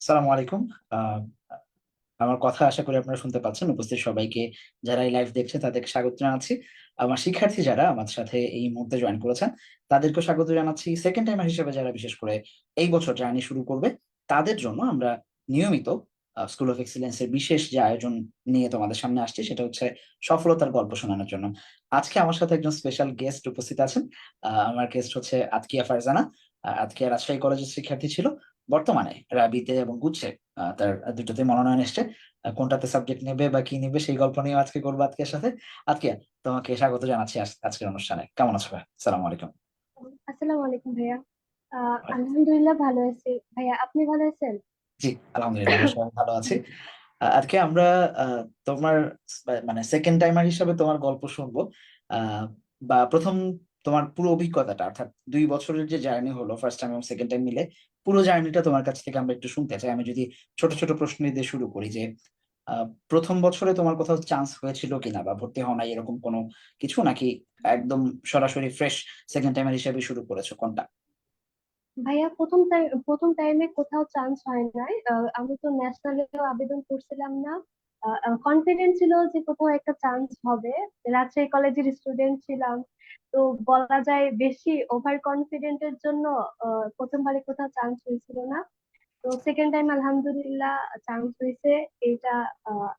সালামু আলাইকুম। আহ, আমার কথা আশা করি আপনারা শুনতে পাচ্ছেন। উপস্থিত সবাইকে, যারা এই লাইভ দেখছে তাদেরকে স্বাগত জানাচ্ছি। আমার শিক্ষার্থী যারা আমার সাথে এই মুহূর্তে জয়েন করেছেন তাদেরকে স্বাগত জানাচ্ছি। সেকেন্ড টাইমার হিসেবে যারা বিশেষ করে এই বছর জার্নি শুরু করবে তাদের জন্য আমরা নিয়মিত স্কুল অফ এক্সিলেন্সের বিশেষ যে আয়োজন নিয়ে তোমাদের সামনে আসছি সেটা হচ্ছে সফলতার গল্প শোনানোর জন্য। আজকে আমার সাথে একজন স্পেশাল গেস্ট উপস্থিত আছেন। আমার গেস্ট হচ্ছে আতকিয়া ফারজানা। আতকিয়া রাজশাহী কলেজের শিক্ষার্থী ছিল, বর্তমানে রাবিতে এবং গুচ্ছে তার দুটোতে মনোনয়ন এসছে। কোনটাতে সাবজেক্ট নেবে বা কি নেবে সেই গল্প নিয়ে আজকে করবো আজকের সাথে। আজকে তোমাকে স্বাগত জানাচ্ছি আজকের অনুষ্ঠানে। কেমন আছো ভাই? সালাম আলাইকুম। আসসালামু আলাইকুম ভাইয়া। আলহামদুলিল্লাহ ভালো আছি ভাইয়া, আপনি ভালো আছেন? জি, আলহামদুলিল্লাহ আমরা সবাই ভালো আছি। আজকে আমরা তোমার মানে সেকেন্ড টাইমার হিসাবে তোমার গল্প শুনবো। আহ, বা প্রথম তোমার পুরো অভিজ্ঞতাটা, অর্থাৎ 2 বছরের যে জার্নি হলো ফার্স্ট টাইম এবং সেকেন্ড টাইম মিলে, পুরো জার্নিটা তোমার কাছ থেকে আমরা একটু শুনতে চাই। আমি যদি ছোট ছোট প্রশ্ন দিয়ে শুরু করি যে প্রথম বছরে তোমার কোথাও চান্স হয়েছিল কিনা বা ভর্তি হও নাই এরকম কোনো কিছু, নাকি একদম সরাসরি ফ্রেশ সেকেন্ড টাইমার হিসেবে শুরু করেছো, কোনটা? ভাইয়া, প্রথম টাইমে কোথাও চান্স হয় নাই। আমি তো ন্যাশনালেও আবেদন করছিলাম না। কনফিডেন্ট ছিল যে কোথাও একটা চান্স হবে। রাজশাহী কলেজের স্টুডেন্ট ছিলাম, তো বলা যায় বেশি ওভার কনফিডেন্টের জন্য প্রথমবারে কোথাও চান্স হয়েছিল না। তো সেকেন্ড টাইম আলহামদুলিল্লাহ চান্স হয়েছে। এটা আহ,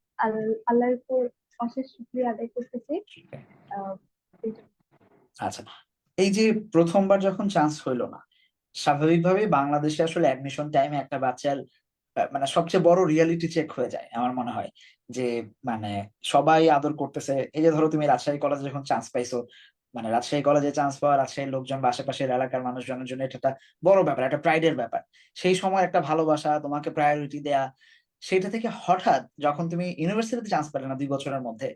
আল্লাহর উপর অশেষ শুকরিয়া আদায় করতেছি। আহ, আচ্ছা, এই যে প্রথমবার যখন চান্স হইলো না, স্বাভাবিকভাবেই বাংলাদেশে আসলে অ্যাডমিশন টাইমে একটা বাচ্চার মানে সবচেয়ে বড় রিয়েলিটি চেক হয়ে যায় আমার মনে হয়। যে মানে সবাই আদর করতেছে। এই যে ধরো তুমি রাজশাহী কলেজে যখন চান্স পাইছো, মানে রাজশাহী কলেজে চান্স পাওয়া রাজশাহীর লোকজন বা আশেপাশের এলাকার মানুষজনের জন্য এটা একটা বড় ব্যাপার, একটা প্রাইডের ব্যাপার। সেই সময় একটা ভালোবাসা, তোমাকে প্রায়োরিটি দেয়া, সেটা থেকে হঠাৎ যখন তুমি ইউনিভার্সিটিতে চান্স পেলে না 2 বছরের মধ্যে,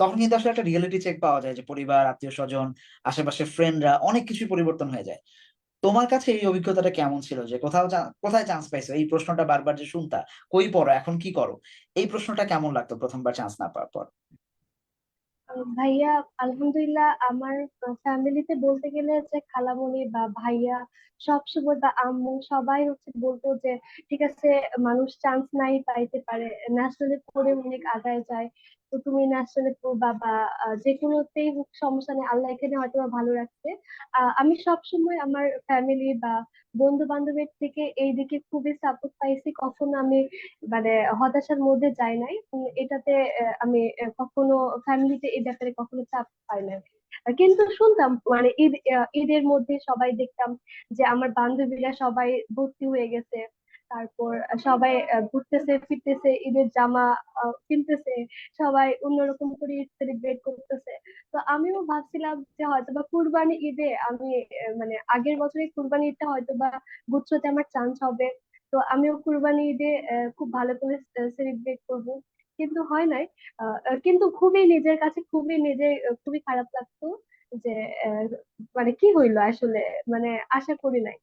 তখন কিন্তু আসলে একটা রিয়েলিটি চেক পাওয়া যায় যে পরিবার, আত্মীয় স্বজন, আশেপাশের ফ্রেন্ডরা, অনেক কিছুই পরিবর্তন হয়ে যায়। তোমার কাছে এই অভিজ্ঞতাটা কেমন ছিল যে কোথায় চান্স পাইছো, এই প্রশ্নটা বারবার যে শুনতা, কই পড়ো, এখন কি করো, এই প্রশ্নটা কেমন লাগতো প্রথমবার চান্স না পাওয়ার পর? ভাইয়া, আলহামদুলিল্লাহ আমার ফ্যামিলিতে বলতে গেলে যে খালামণি বা ভাইয়া সব সময় বা আম্মু সবাই হচ্ছে বলতো যে ঠিক আছে, মানুষ চান্স নাই পাইতে পারে, ন্যাশনালে পড়ে অনেক আগায় যায়, তো তুমি ন্যাশনালে পড়বা বা যে কোনোতেই হোক সমস্যা নেই, আল্লাহ এখানে হয়তো বা ভালো রাখছে। আমি সব সময় আমার ফ্যামিলি বা বন্ধু বান্ধবের থেকে এই দিকে খুবই সাপোর্ট পাইছি, কখনো আমি মানে হতাশার মধ্যে যাই নাই। এটাতে আমি কখনো ফ্যামিলিতে এই ব্যাপারে কখনো চাপ পাই নাই। কিন্তু শুনতাম মানে ঈদের মধ্যে সবাই দেখতাম যে আমার বান্ধবীরা সবাই ভর্তি হয়ে গেছে, তারপর সবাই ঘুরতেছে ফিরতেছে, ঈদের জামা কিনতেছে, সবাই অন্যরকম করে ঈদ সেলিব্রেট করতেছে। তো আমিও ভাবছিলাম যে হয়তোবা কুরবানি ঈদে আমি মানে আগের বছরে কুরবানি ঈদটা হয়তোবা গুচ্ছতে আমার চান্স হবে, তো আমিও কুরবানি ঈদে খুব ভালো করে সেলিব্রেট করব। কিন্তু হয় নাই। কিন্তু খুবই নিজের কাছে খুবই খারাপ লাগতো যে আহ, মানে কি হইলো আসলে, মানে আশা করি নাই।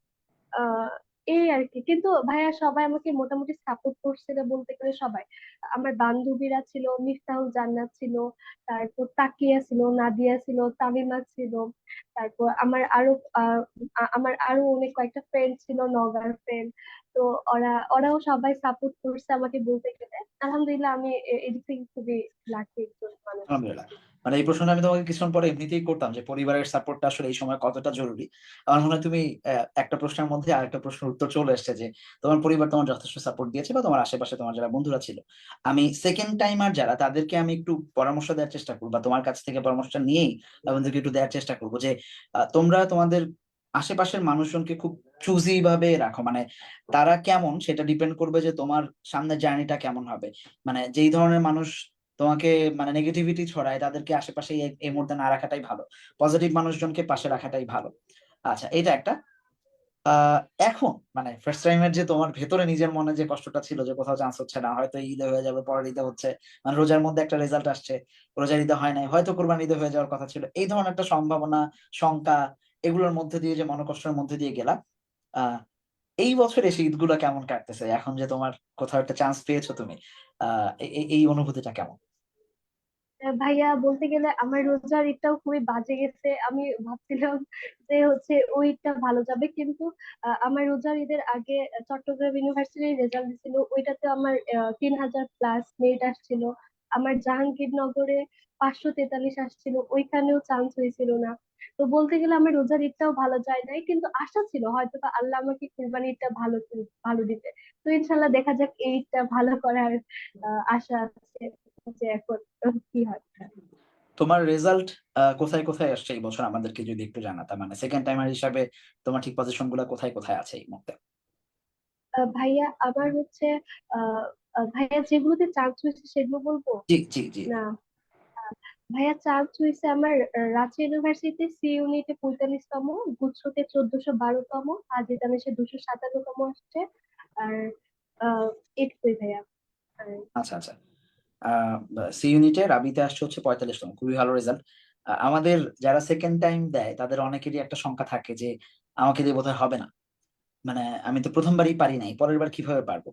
আহ এই আর কি। কিন্তু ভাইয়া সবাই আমাকে মোটামুটি সাপোর্ট করছিল বলতে গেলে সবাই। আমার বান্ধবীরা ছিল, মিফতাহুল জান্নাত ছিল, তারপর তাকিয়া ছিল, নাদিয়া ছিল, তামিমা ছিল, তারপর আমার আরো অনেক কয়েকটা ফ্রেন্ড ছিল, নগার ফ্রেন্ড। তো ওরাও সবাই সাপোর্ট করছে আমাকে বলতে গেলে। আলহামদুলিল্লাহ আমি এদিক থেকে খুবই লাকি একজন মানুষ। আলহামদুলিল্লাহ। মানে এই প্রশ্নটা আমি তোমাকে কিছুক্ষণ পরে এমনিতেই করতাম যে পরিবারের সাপোর্টটা আসলে এই সময় কতটা জরুরি। আমার মনে হয় তুমি একটা প্রশ্নের মধ্যে আরেকটা প্রশ্নের উত্তর চলে এসেছে যে তোমার পরিবার তোমার যথেষ্ট সাপোর্ট দিয়েছে বা তোমার আশেপাশে তোমার যারা বন্ধুরা ছিল। আমি সেকেন্ড টাইমার যারা তাদেরকে আমি একটু পরামর্শ দেওয়ার চেষ্টা করবো বা তোমার কাছ থেকে পরামর্শটা নিয়েই আমাদেরকে একটু দেওয়ার চেষ্টা করবো যে তোমরা তোমাদের আশেপাশের মানুষজনকে খুব চুজি ভাবে রাখো। মানে তারা কেমন সেটা ডিপেন্ড করবে যে তোমার সামনে জার্নিটা কেমন হবে। মানে যেই ধরনের মানুষ তোমাকে মানে নেগেটিভিটি ছড়ায় তাদেরকে আশেপাশে এই মুহূর্তে না রাখাটাই ভালো। পজিটিভ মানুষজনকে পাশে রাখাটাই ভালো। আচ্ছা, এটা একটা। আহ এখন মানে ফার্স্ট টাইমের যে তোমার ভেতরে নিজের মনে যে কষ্টটা ছিল যে কোথাও চান্স হচ্ছে না, হয়তো ঈদে হয়ে যাবে, পরের ঈদে হচ্ছে, মানে রোজার মধ্যে একটা রেজাল্ট আসছে, রোজার ঈদে হয় নাই, হয়তো কোরবানি ঈদে হয়ে যাওয়ার কথা ছিল, এই ধরনের একটা সম্ভাবনা, শঙ্কা, এগুলোর মধ্যে দিয়ে যে মনোকষ্টের মধ্যে দিয়ে গেলা, আহ এই বছর এসে ঈদগুলো কেমন কাটতেছে এখন যে তোমার কোথাও একটা চান্স পেয়েছো তুমি? এই অনুভূতিটা কেমন? ভাইয়া বলতে গেলে আমার রোজার ঈদটাও খুবই বাজে গেছে। আমি ভাবছিলাম যে হচ্ছে ওই ঈদটা ভালো যাবে, কিন্তু আমার রোজার ঈদের আগে চট্টগ্রাম ইউনিভার্সিটির রেজাল্ট দিছিল, ওইটাতে আমার 3,000+ মেরিট আসছিল। আমার জাহাঙ্গীরনগরে 543 আসছিল, ওইখানেও চান্স হয়েছিল না। তো বলতে গেলে আমার রোজার ঈদটাও ভালো যায় নাই, কিন্তু আশা ছিল হয়তো বা আল্লাহ আমাকে কুরবানি ঈদটা ভালো দিতে। তো ইনশাল্লাহ দেখা যাক এই ঈদটা ভালো করার আশা আছে, যে এখন কি হয়। তোমার রেজাল্ট কোথায় কোথায় আসছে এই বছর আমাদেরকে যদি একটু জানাতা, মানে সেকেন্ড টাইমার হিসাবে তোমার ঠিক পজিশন গুলা কোথায় কোথায় আছে এই মুহূর্তে? ভাইয়া আমার হচ্ছে আহ ভাইয়া যেগুলোতে চান্স হয়েছে সেগুলো বলবো জি জি জি। না? ভাইয়া চান্স হয়েছে আমার রাজশাহী ইউনিভার্সিটিতে সি ইউনিটে 45তম, গুচ্ছতে 1412তম, আজিদামেশে 257তম আসছে। আর এটুকুই ভাইয়া। আর আচ্ছা আচ্ছা। সি ইউনিটে রাবিতে আসছে হচ্ছে 45তম, খুবই ভালো রেজাল্ট। আমাদের যারা সেকেন্ড টাইম দেয় তাদের অনেকেরই একটা সংখ্যা থাকে যে আমাকে দিয়ে বোধহয় হবে না, মানে আমি তো প্রথমবারই পারি নাই, পরের বার কিভাবে পারবো।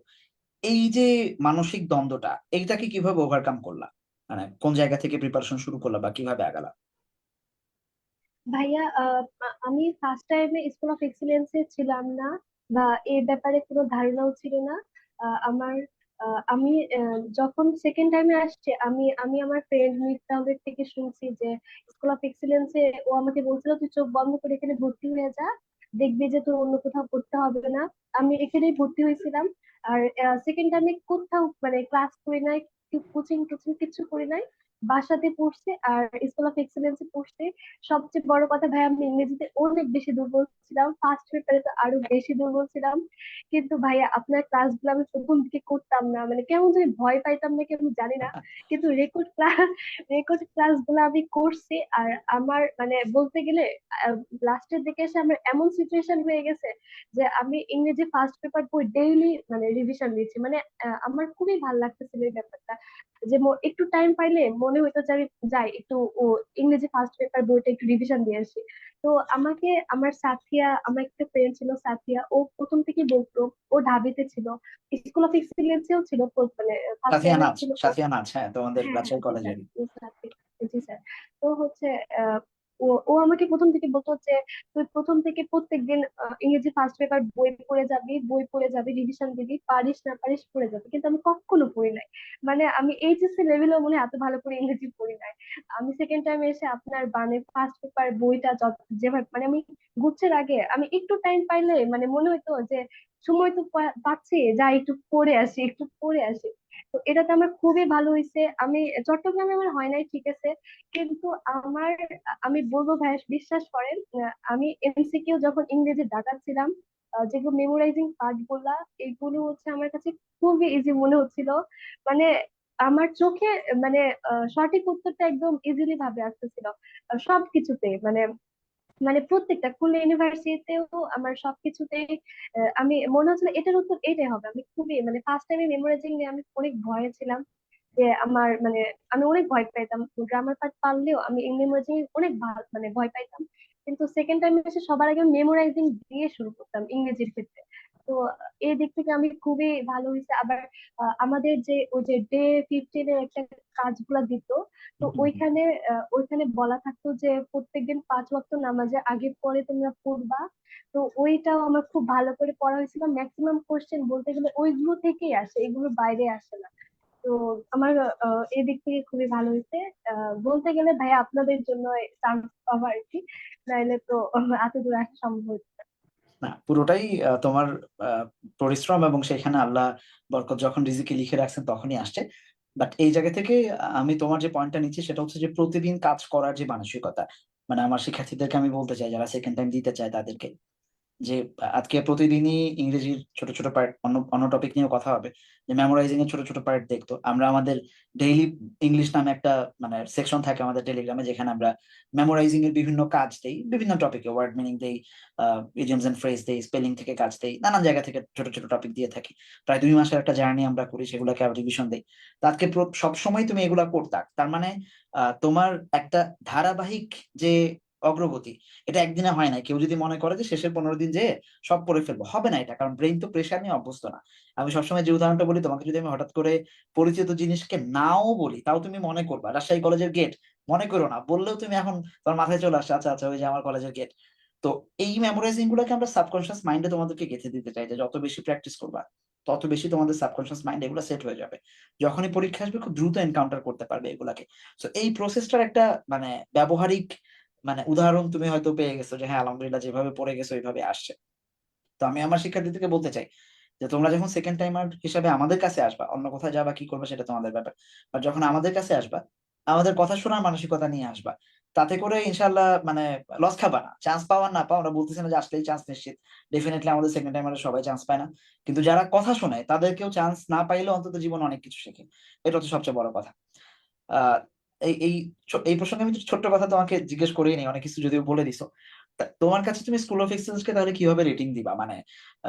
এই যে মানসিক দ্বন্দ্বটা, এইটাকে কিভাবে ওভারকাম করলা? মানে কোন জায়গা থেকে প্রিপারেশন শুরু করলা বা কিভাবে আগালা? ভাইয়া আমি ফার্স্ট টাইমে স্কুল অফ এক্সিলেন্সে ছিলাম না, বা এর ব্যাপারে কোনো ধারণাও ছিল না। আমার আমি যখন সেকেন্ড টাইমে আসছে, আমি আমি আমার ফ্রেন্ড মিতাদের থেকে শুনছি যে স্কুল অফ এক্সিলেন্সে ও আমাকে বলছিল তুই চোখ বন্ধ করে এখানে ভর্তি হয়ে যা, দেখবি যে তোর অন্য কোথাও পড়তে হবে না। আমি এখানেই ভর্তি হয়েছিলাম। আর সেকেন্ড টাইমে কোথাও মানে ক্লাস করি নাই, কোচিং টোচিং কিছু করি নাই, বাসাতে পড়ছে আর স্কুল অফ এক্সিলেন্সে পড়ছে। সবচেয়ে বড় কথা ভাই, আমি ইংরেজিতে অনেক বেশি দুর্বল ছিলাম, ফার্স্ট পেপারে তো আরো বেশি দুর্বল ছিলাম। কিন্তু ভাইয়া আপনার ক্লাসগুলো আমি প্রথম দিকে করতাম না, মানে কেমন জানি ভয় পাইতাম না কেমন জানি না। কিন্তু রেকর্ড ক্লাস গুলো আমি করছি। আর আমার মানে বলতে গেলে লাস্টের দিকে এসে আমার এমন সিচুয়েশন হয়ে গেছে যে আমি ইংরেজি ফার্স্ট পেপার বই ডেইলি মানে রিভিশন দিচ্ছি। মানে আমার খুবই ভালো লাগতেছিল এই ব্যাপারটা, যে একটু টাইম পাইলে মনে হইতো যে আমি যাই একটু ও ইংরেজি ফার্স্ট পেপার বইটা একটু রিভিশন দিয়ে আসি। তো আমাকে আমার সাথিয়া, আমার একটা ফ্রেন্ড ছিল সাথিয়া, ও প্রথম থেকেই বলতো, ও ঢাবিতে ছিল, স্কুল অফ এক্সিলেন্সেও ছিল, মানে ফার্স্ট সাথিয়া টাইমে নাচ, ছিল ও। সাথিয়া নাচ, হ্যাঁ তোমাদের হ্যাঁ হ্যাঁ, রাজশাহী জি স্যার, কলেজের। জি স্যার, জি স্যার। তো হচ্ছে আহ, ও ও আমাকে প্রথম থেকে বলতো যে তুই প্রথম থেকে প্রত্যেকদিন ইংরেজি ফার্স্ট পেপার বই পড়ে যাবি, রিভিশন দিবি, পারিস না পারিস পড়ে যাবি। কিন্তু আমি কখনো পড়ি নাই, মানে আমি এইচএসসি লেভেলেও মনে হয় এত ভালো করে ইংরেজি পড়ি নাই। আমি সেকেন্ড টাইম এসে আপনার মানে ফার্স্ট পেপার বইটা যেভাবে মানে আমি গুচ্ছের আগে আমি একটু টাইম পাইলে মানে মনে হতো যে সময় তো পাচ্ছি, যা একটু পড়ে আসি একটু পড়ে আসি। তো এটাতে আমার খুবই ভালো হয়েছে। আমি চট্টগ্রামে আমার হয় নাই ঠিক আছে, কিন্তু আমার আমি বলবো ভাই বিশ্বাস করেন, আমি এমসিকিউ যখন ইংরেজি দাগাচ্ছিলাম, যেগুলো মেমোরাইজিং পার্ট গুলা, এগুলো হচ্ছে আমার কাছে খুবই ইজি মনে হচ্ছিল। মানে আমার চোখে মানে সঠিক উত্তরটা একদম ইজিলি ভাবে আসতেছিল সবকিছুতে। মানে মানে প্রত্যেকটা খুলনা ইউনিভার্সিটিতেও আমার সবকিছুতেই আমি মনে হচ্ছিল এটার উত্তর এটাই হবে। আমি খুবই মানে ফার্স্ট টাইমে মেমোরাইজিং নিয়ে আমি অনেক ভয়ে ছিলাম, যে আমার মানে আমি অনেক ভয় পাইতাম গ্রামার পার্ট পারলেও আমি মেমোরাইজিং অনেক মানে ভয় পাইতাম। কিন্তু সেকেন্ড টাইমে এসে সবার আগে মেমোরাইজিং দিয়ে শুরু করতাম ইংরেজির ক্ষেত্রে। তো এই দিক থেকে আমি খুবই ভালো হয়েছে। আবার আমাদের যে ওই যে ডে 15 একটা কাজগুলা দিত, তো ওইখানে বলা থাকতো যে প্রত্যেকদিন 5 ওয়াক্ত নামাজের আগে পরে তোমরা পড়বা। তো ওইটাও আমার খুব ভালো করে পড়া হয়েছিল। ম্যাক্সিমাম কোশ্চেন বলতে গেলে ওইগুলো থেকেই আসে, এগুলোর বাইরে আসে না। তো আমার এই দিক থেকে খুবই ভালো হয়েছে। বলতে গেলে ভাই আপনাদের জন্য চান্স পাওয়া আর কি, নাইলে তো এত দূর আসা সম্ভব হতো না। না, পুরোটাই তোমার আহ, পরিশ্রম, এবং সেখানে আল্লাহ বরকত যখন রিজিকে লিখে রাখছেন তখনই আসছে। বাট এই জায়গা থেকে আমি তোমার যে পয়েন্টটা নিচ্ছি সেটা হচ্ছে যে প্রতিদিন কাজ করার যে মানসিকতা, মানে আমার শিক্ষার্থীদেরকে আমি বলতে চাই যারা সেকেন্ড টাইম দিতে চায় তাদেরকে, যে আজকে প্রতিদিনই ইংরেজির ছোট ছোট পার্ট, অন্য অন্য টপিক নিয়েও কথা হবে, যে মেমোরাইজিং এর ছোট ছোট পার্ট দেখতো আমরা আমাদের ডেইলি ইংলিশ নামে একটা মানে সেকশন থাকে আমাদের টেলিগ্রামে, যেখানে আমরা মেমোরাইজিং এর বিভিন্ন কাজ দেই, বিভিন্ন টপিকে ওয়ার্ড মিনিং দেই, ইডিয়মস এন্ড ফ্রেজ দেই, স্পেলিং থেকে কাজ দেই, নানান জায়গা থেকে ছোট ছোট টপিক দিয়ে থাকি। প্রায় 2 মাসের একটা জার্নি আমরা করি, সেগুলোকে আবার রিভিশন দেই। তো আজকে সবসময় তুমি এগুলা করতা, তার মানে তোমার একটা ধারাবাহিক যে অগ্রগতি, এটা একদিনে হয় না। কেউ যদি মনে করে যে শেষের 15 দিন যে সব পড়ে ফেলবো, হবে না এটা, কারণ ব্রেইন তো প্রেশার নিয়ে অভ্যস্ত না। আমি সবসময় যে উদাহরণটা বলি, তোমাকে যদি আমি হঠাৎ করে পরিচিত জিনিসকে নাও বলি, তাও তুমি মনে করবা রাজশাহী কলেজের গেট, মনে করো না, বললেও তুমি এখন তোমার মাথায় চলে আসছে আচ্ছা আচ্ছা ওই যে আমার কলেজের গেট। তো এই মেমোরাইজিং গুলোকে আমরা সাবকনশিয়াস মাইন্ডে তোমাদেরকে গেঁথে দিতে চাই, যে যত বেশি প্র্যাকটিস করবা তত বেশি তোমাদের সাবকনশিয়াস মাইন্ড এগুলো সেট হয়ে যাবে। যখনই পরীক্ষা আসবে খুব দ্রুত এনকাউন্টার করতে পারবে এগুলাকে। তো এই প্রসেসটার একটা মানে ব্যবহারিক মানে উদাহরণ তুমি হয়তো পেয়ে গেছো, যে হ্যাঁ আলহামদুলিল্লাহ যেভাবে পড়ে গেছো ওইভাবে আসছে। তো আমি আমার শিক্ষার্থীদেরকে বলতে চাই যে তোমরা যখন সেকেন্ড টাইমার হিসাবে আমাদের কাছে আসবা, অন্য কোথাও যাবা কি করবে সেটা তোমাদের ব্যাপার, আর যখন আমাদের কাছে আসবা আমাদের কথা শোনার মানসিকতা নিয়ে আসবা। তাতে করে ইনশাল্লাহ মানে লস খাবা না। চান্স পাওয়ার না পাও আমরা বলতেছি না যে আসলেই চান্স নিশ্চিত, ডেফিনেটলি আমাদের সেকেন্ড টাইমারে সবাই চান্স পায় না, কিন্তু যারা কথা শোনায় তাদেরকেও চান্স না পাইলেও অন্তত জীবনে অনেক কিছু শেখে। এটা হচ্ছে সবচেয়ে বড় কথা। আহ এই এই এই প্রসঙ্গে আমি একটু ছোট্ট কথা তোমাকে জিজ্ঞেস করেই নি, অনেক কিছু যদিও বলে দিছো। তোমার কাছে তুমি স্কুল অফ এক্সেলেন্স কে তাহলে কিভাবে রেটিং দিবা? মানে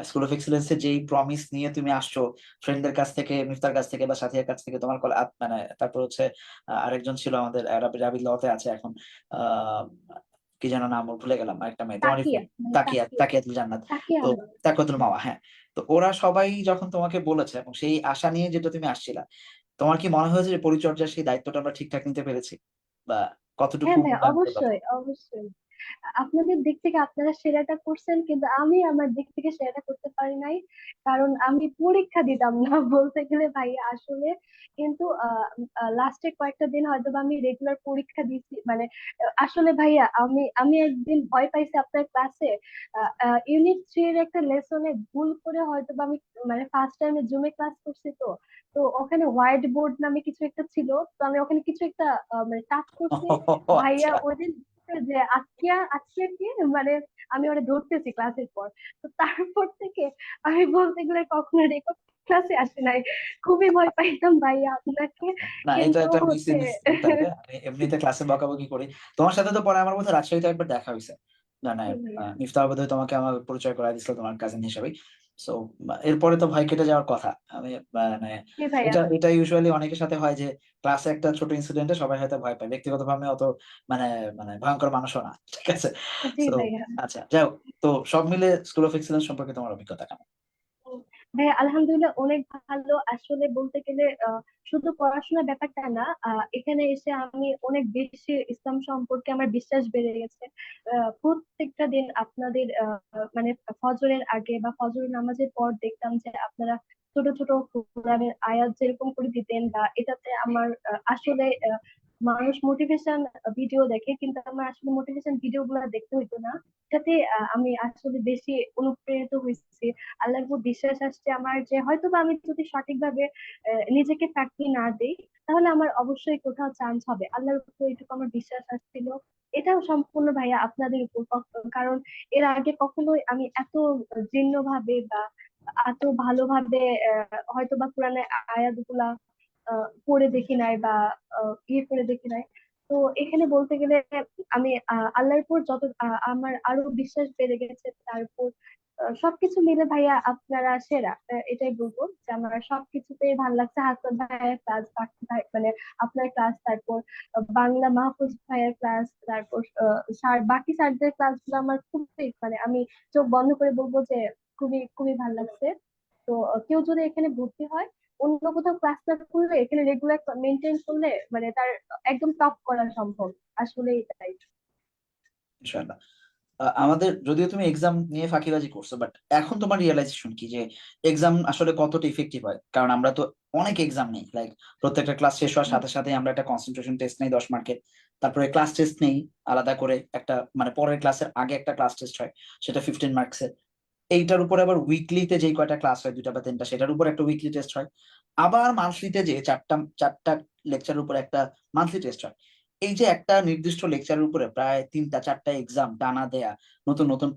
স্কুল অফ এক্সেলেন্স এর যেই প্রমিস নিয়ে তুমি আসছো ফ্রেন্ডদের কাছ থেকে, মিফতার কাছ থেকে বা সাথিয়ার কাছ থেকে, তোমার মানে তারপর হচ্ছে আরেকজন ছিল আমাদের রাবি লতে আছে এখন, আহ কি যেন নাম ওর ভুলে গেলাম, একটা মেয়ে তোমারই তাকিয়া, friend, মানে তাকিয়া, তাকিয়াতুল জান্নাত। তাকিয়া তো আমার। তাকিয়াতুল মাওয়া, হ্যাঁ। তো ওরা সবাই যখন তোমাকে বলেছে এবং সেই আশা নিয়ে যেটা তুমি আসছিলা, তোমার কি মনে হয়েছে যে পরিচর্যার সেই দায়িত্বটা আমরা ঠিকঠাক নিতে পেরেছি, বা কতটুকু হ্যাঁ ভাইয়া, মূল্যায়ন করবা? অবশ্যই অবশ্যই। আপনাদের দিক থেকে আপনারা সেরাটা করছেন, কিন্তু আমি আমার দিক থেকে সেরাটা করতে পারি নাই। কারণ আমি পরীক্ষা দিতাম না বলতে গেলে ভাইয়া আসলে। কিন্তু লাস্টে কয়েকটা দিন হয়তো বা আমি রেগুলার পরীক্ষা দিচ্ছি, মানে আসলে ভাইয়া আমি আমি একদিন ভয় পাইছি আপনার ক্লাসে। ইউনিট 3 এর একটা লেসনে ভুল করে হয়তো বা আমি, মানে ফার্স্ট টাইমে জুমে ক্লাস করছি তো। তো ওখানে হোয়াইট বোর্ড নামে কিছু একটা ছিল, তো আমি ওখানে কিছু একটা মানে টাচ করছি। ভাইয়া আচ্ছা। ওই দিন যে আজকে আজকে কি, মানে আমি ওরা ধরতেছি ক্লাসের পর। তো তারপর থেকে আমি বলতে গেলে কখনো রেকর্ড ক্লাসে আসি নাই। খুবই ভয় পাইতাম ভাইয়া আপনাকে। না, এটা কিন্তু একটা মিস হচ্ছে তাহলে আমি এমনিতে ক্লাসে বকাবকি করি। তোমার সাথে তো পরে আমার বোধহয় রাজশাহীতে একবার দেখা হয়েছে, মানে ভাইয়া, মিফতাহ বোধহয় তোমাকে আমার পরিচয় করাই দিছিল তোমার কাজিন হিসেবে। সো এরপরে তো ভয় কেটে যাওয়ার কথা। আমি মানে জি ভাইয়া। এটা এটা ইউজুয়ালি অনেকের সাথে হয় যে ক্লাসে একটা ছোট ইনসিডেন্টে সবাই হয়তো ভয় পায়, ব্যক্তিগতভাবে অত মানে মানে ভয়ঙ্কর মানুষও না, ঠিক আছে। জি তো ভাইয়া। আচ্ছা যাই হোক, তো সব মিলে স্কুল অফ এক্সেলেন্স সম্পর্কে তোমার অভিজ্ঞতা কেমন? ভাইয়া আলহামদুলিল্লাহ অনেক ভালো। আসলে বলতে গেলে শুধু পড়াশোনার ব্যাপারটা না, এখানে এসে আমি অনেক বেশি ইসলাম সম্পর্কে আমার বিশ্বাস বেড়ে গেছে। প্রত্যেকটা দিন আপনাদের মানে ফজরের আগে বা ফজরের নামাজের পর দেখতাম যে আপনারা ছোট ছোট কোরআনের আয়াত যেরকম করে দিতেন, বা এটাতে আমার আসলে মানুষ মোটিভেশন ভিডিও দেখে, কিন্তু আমার আসলে মোটিভেশন ভিডিও গুলো দেখতে হইতো না। এটাতে আমি আসলে বেশি অনুপ্রেরিত হয়েছি। আল্লাহর উপর বিশ্বাস আসছে আমার, যে হয়তো বা আমি যদি সঠিকভাবে নিজেকে প্র্যাকটিস না দিই, তাহলে আমার অবশ্যই কোথাও চান্স হবে। আল্লাহর উপর এটুকু আমার বিশ্বাস আসছিল। এটাও সম্পূর্ণ ভাইয়া আপনাদের উপর কারণ এর আগে কখনোই আমি এত জীর্ণ ভাবে বা এত ভালোভাবে হয়তো বা কোরআনের আয়াত গুলা পড়ে দেখি নাই, বা ইয়ে করে দেখি নাই। তো এখানে বলতে গেলে আমি আল্লাহর উপর যত আমার আরো বিশ্বাস বেড়ে গেছে, তারপর সবকিছু মিলে ভাইয়া আপনারা সেরা। এটাই বলবো যে আমার সবকিছুতেই ভালো লাগছে। হাসান ভাইয়ের ক্লাস, বাকি ভাই মানে আপনার ক্লাস, তারপর বাংলা মাহফুজ ভাইয়ের ক্লাস, তারপর বাকি স্যারদের ক্লাস গুলো আমার খুবই, মানে আমি চোখ বন্ধ করে বলবো যে খুবই খুবই ভালো লাগছে। তো কেউ যদি এখানে ভর্তি হয়, অন্য কোথাও ক্লাস না করলে এখানে রেগুলার মেনটেন করলে মানে তার একদম টপ করা সম্ভব। আসলে তাই। ইনশাআল্লাহ। আমাদের যদিও তুমি এক্সাম নিয়ে ফাঁকিবাজি করছো, বাট এখন তোমার রিয়েলাইজেশন কি যে এক্সাম আসলে কতটা ইফেক্টিভ হয়? কারণ আমরা তো অনেক এক্সাম নেই, লাইক প্রত্যেকটা ক্লাস শেষ হওয়ার সাথে সাথে আমরা একটা কনসেন্ট্রেশন টেস্ট নেই 10 মার্কের, তারপরে ক্লাস টেস্ট নেই আলাদা করে একটা, মানে পরের ক্লাসের আগে একটা ক্লাস টেস্ট হয় সেটা 15 মার্কসের। এইটার উপরে আবার উইকলিতে যেই কয়টা ক্লাস হয় 2টা বা 3টা, সেটার উপর একটা উইকলি টেস্ট হয়। আবার মান্থলিতে যে চারটা চারটা লেকচারের উপর একটা মান্থলি টেস্ট হয়। এই যে একটা নির্দিষ্ট লেকচারের উপরে প্রায় 3টা 4টা এক্সাম টানা দেয়া, নতুন নতুন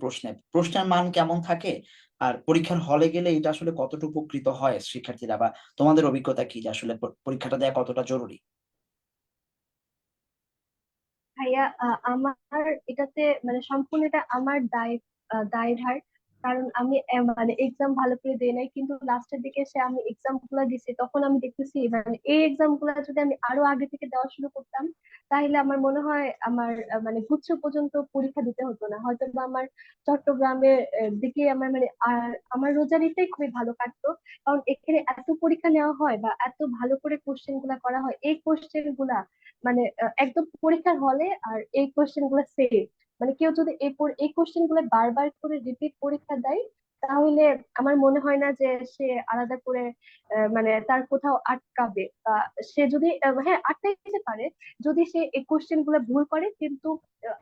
প্রশ্নের মান কেমন থাকে, আর পরীক্ষার হলে গেলে এটা আসলে কতটুকু উপকৃত হয় শিক্ষার্থীরা, বা তোমাদের অভিজ্ঞতা কি যে আসলে পরীক্ষাটা দেয়া কতটা জরুরি? ভাইয়া আমার এটাতে মানে সম্পূর্ণ এটা আমার দায়ভার। কারণ আমি মানে এক্সাম ভালো করে দেই নাই, কিন্তু লাস্টের দিকে এসে আমি এক্সাম গুলা দিছি, তখন আমি দেখতেছি মানে এই এক্সাম গুলা যদি আমি আরো আগে থেকে দেওয়া শুরু করতাম, তাহলে আমার মনে হয় আমার মানে গুচ্ছ পর্যন্ত পরীক্ষা দিতে হতো না, হয়তো বা আমার চট্টগ্রামের দিকে আমার মানে আর আমার রোজারিটাই খুবই ভালো কাটতো। কারণ এখানে এত পরীক্ষা নেওয়া হয় বা এত ভালো করে কোশ্চেন গুলা করা হয়, এই কোশ্চেন গুলা মানে একদম পরীক্ষার হলে, আর এই কোশ্চেন গুলা সেম, মানে কেউ যদি এই কোশ্চেন গুলো বারবার করে রিপিট পরীক্ষা দেয়, তাহলে আমার মনে হয় না যে সে আলাদা করে মানে তার কোথাও আটকাবে, বা সে যদি হ্যাঁ আটকাইতে পারে যদি সে এই কোশ্চেন গুলো ভুল করে, কিন্তু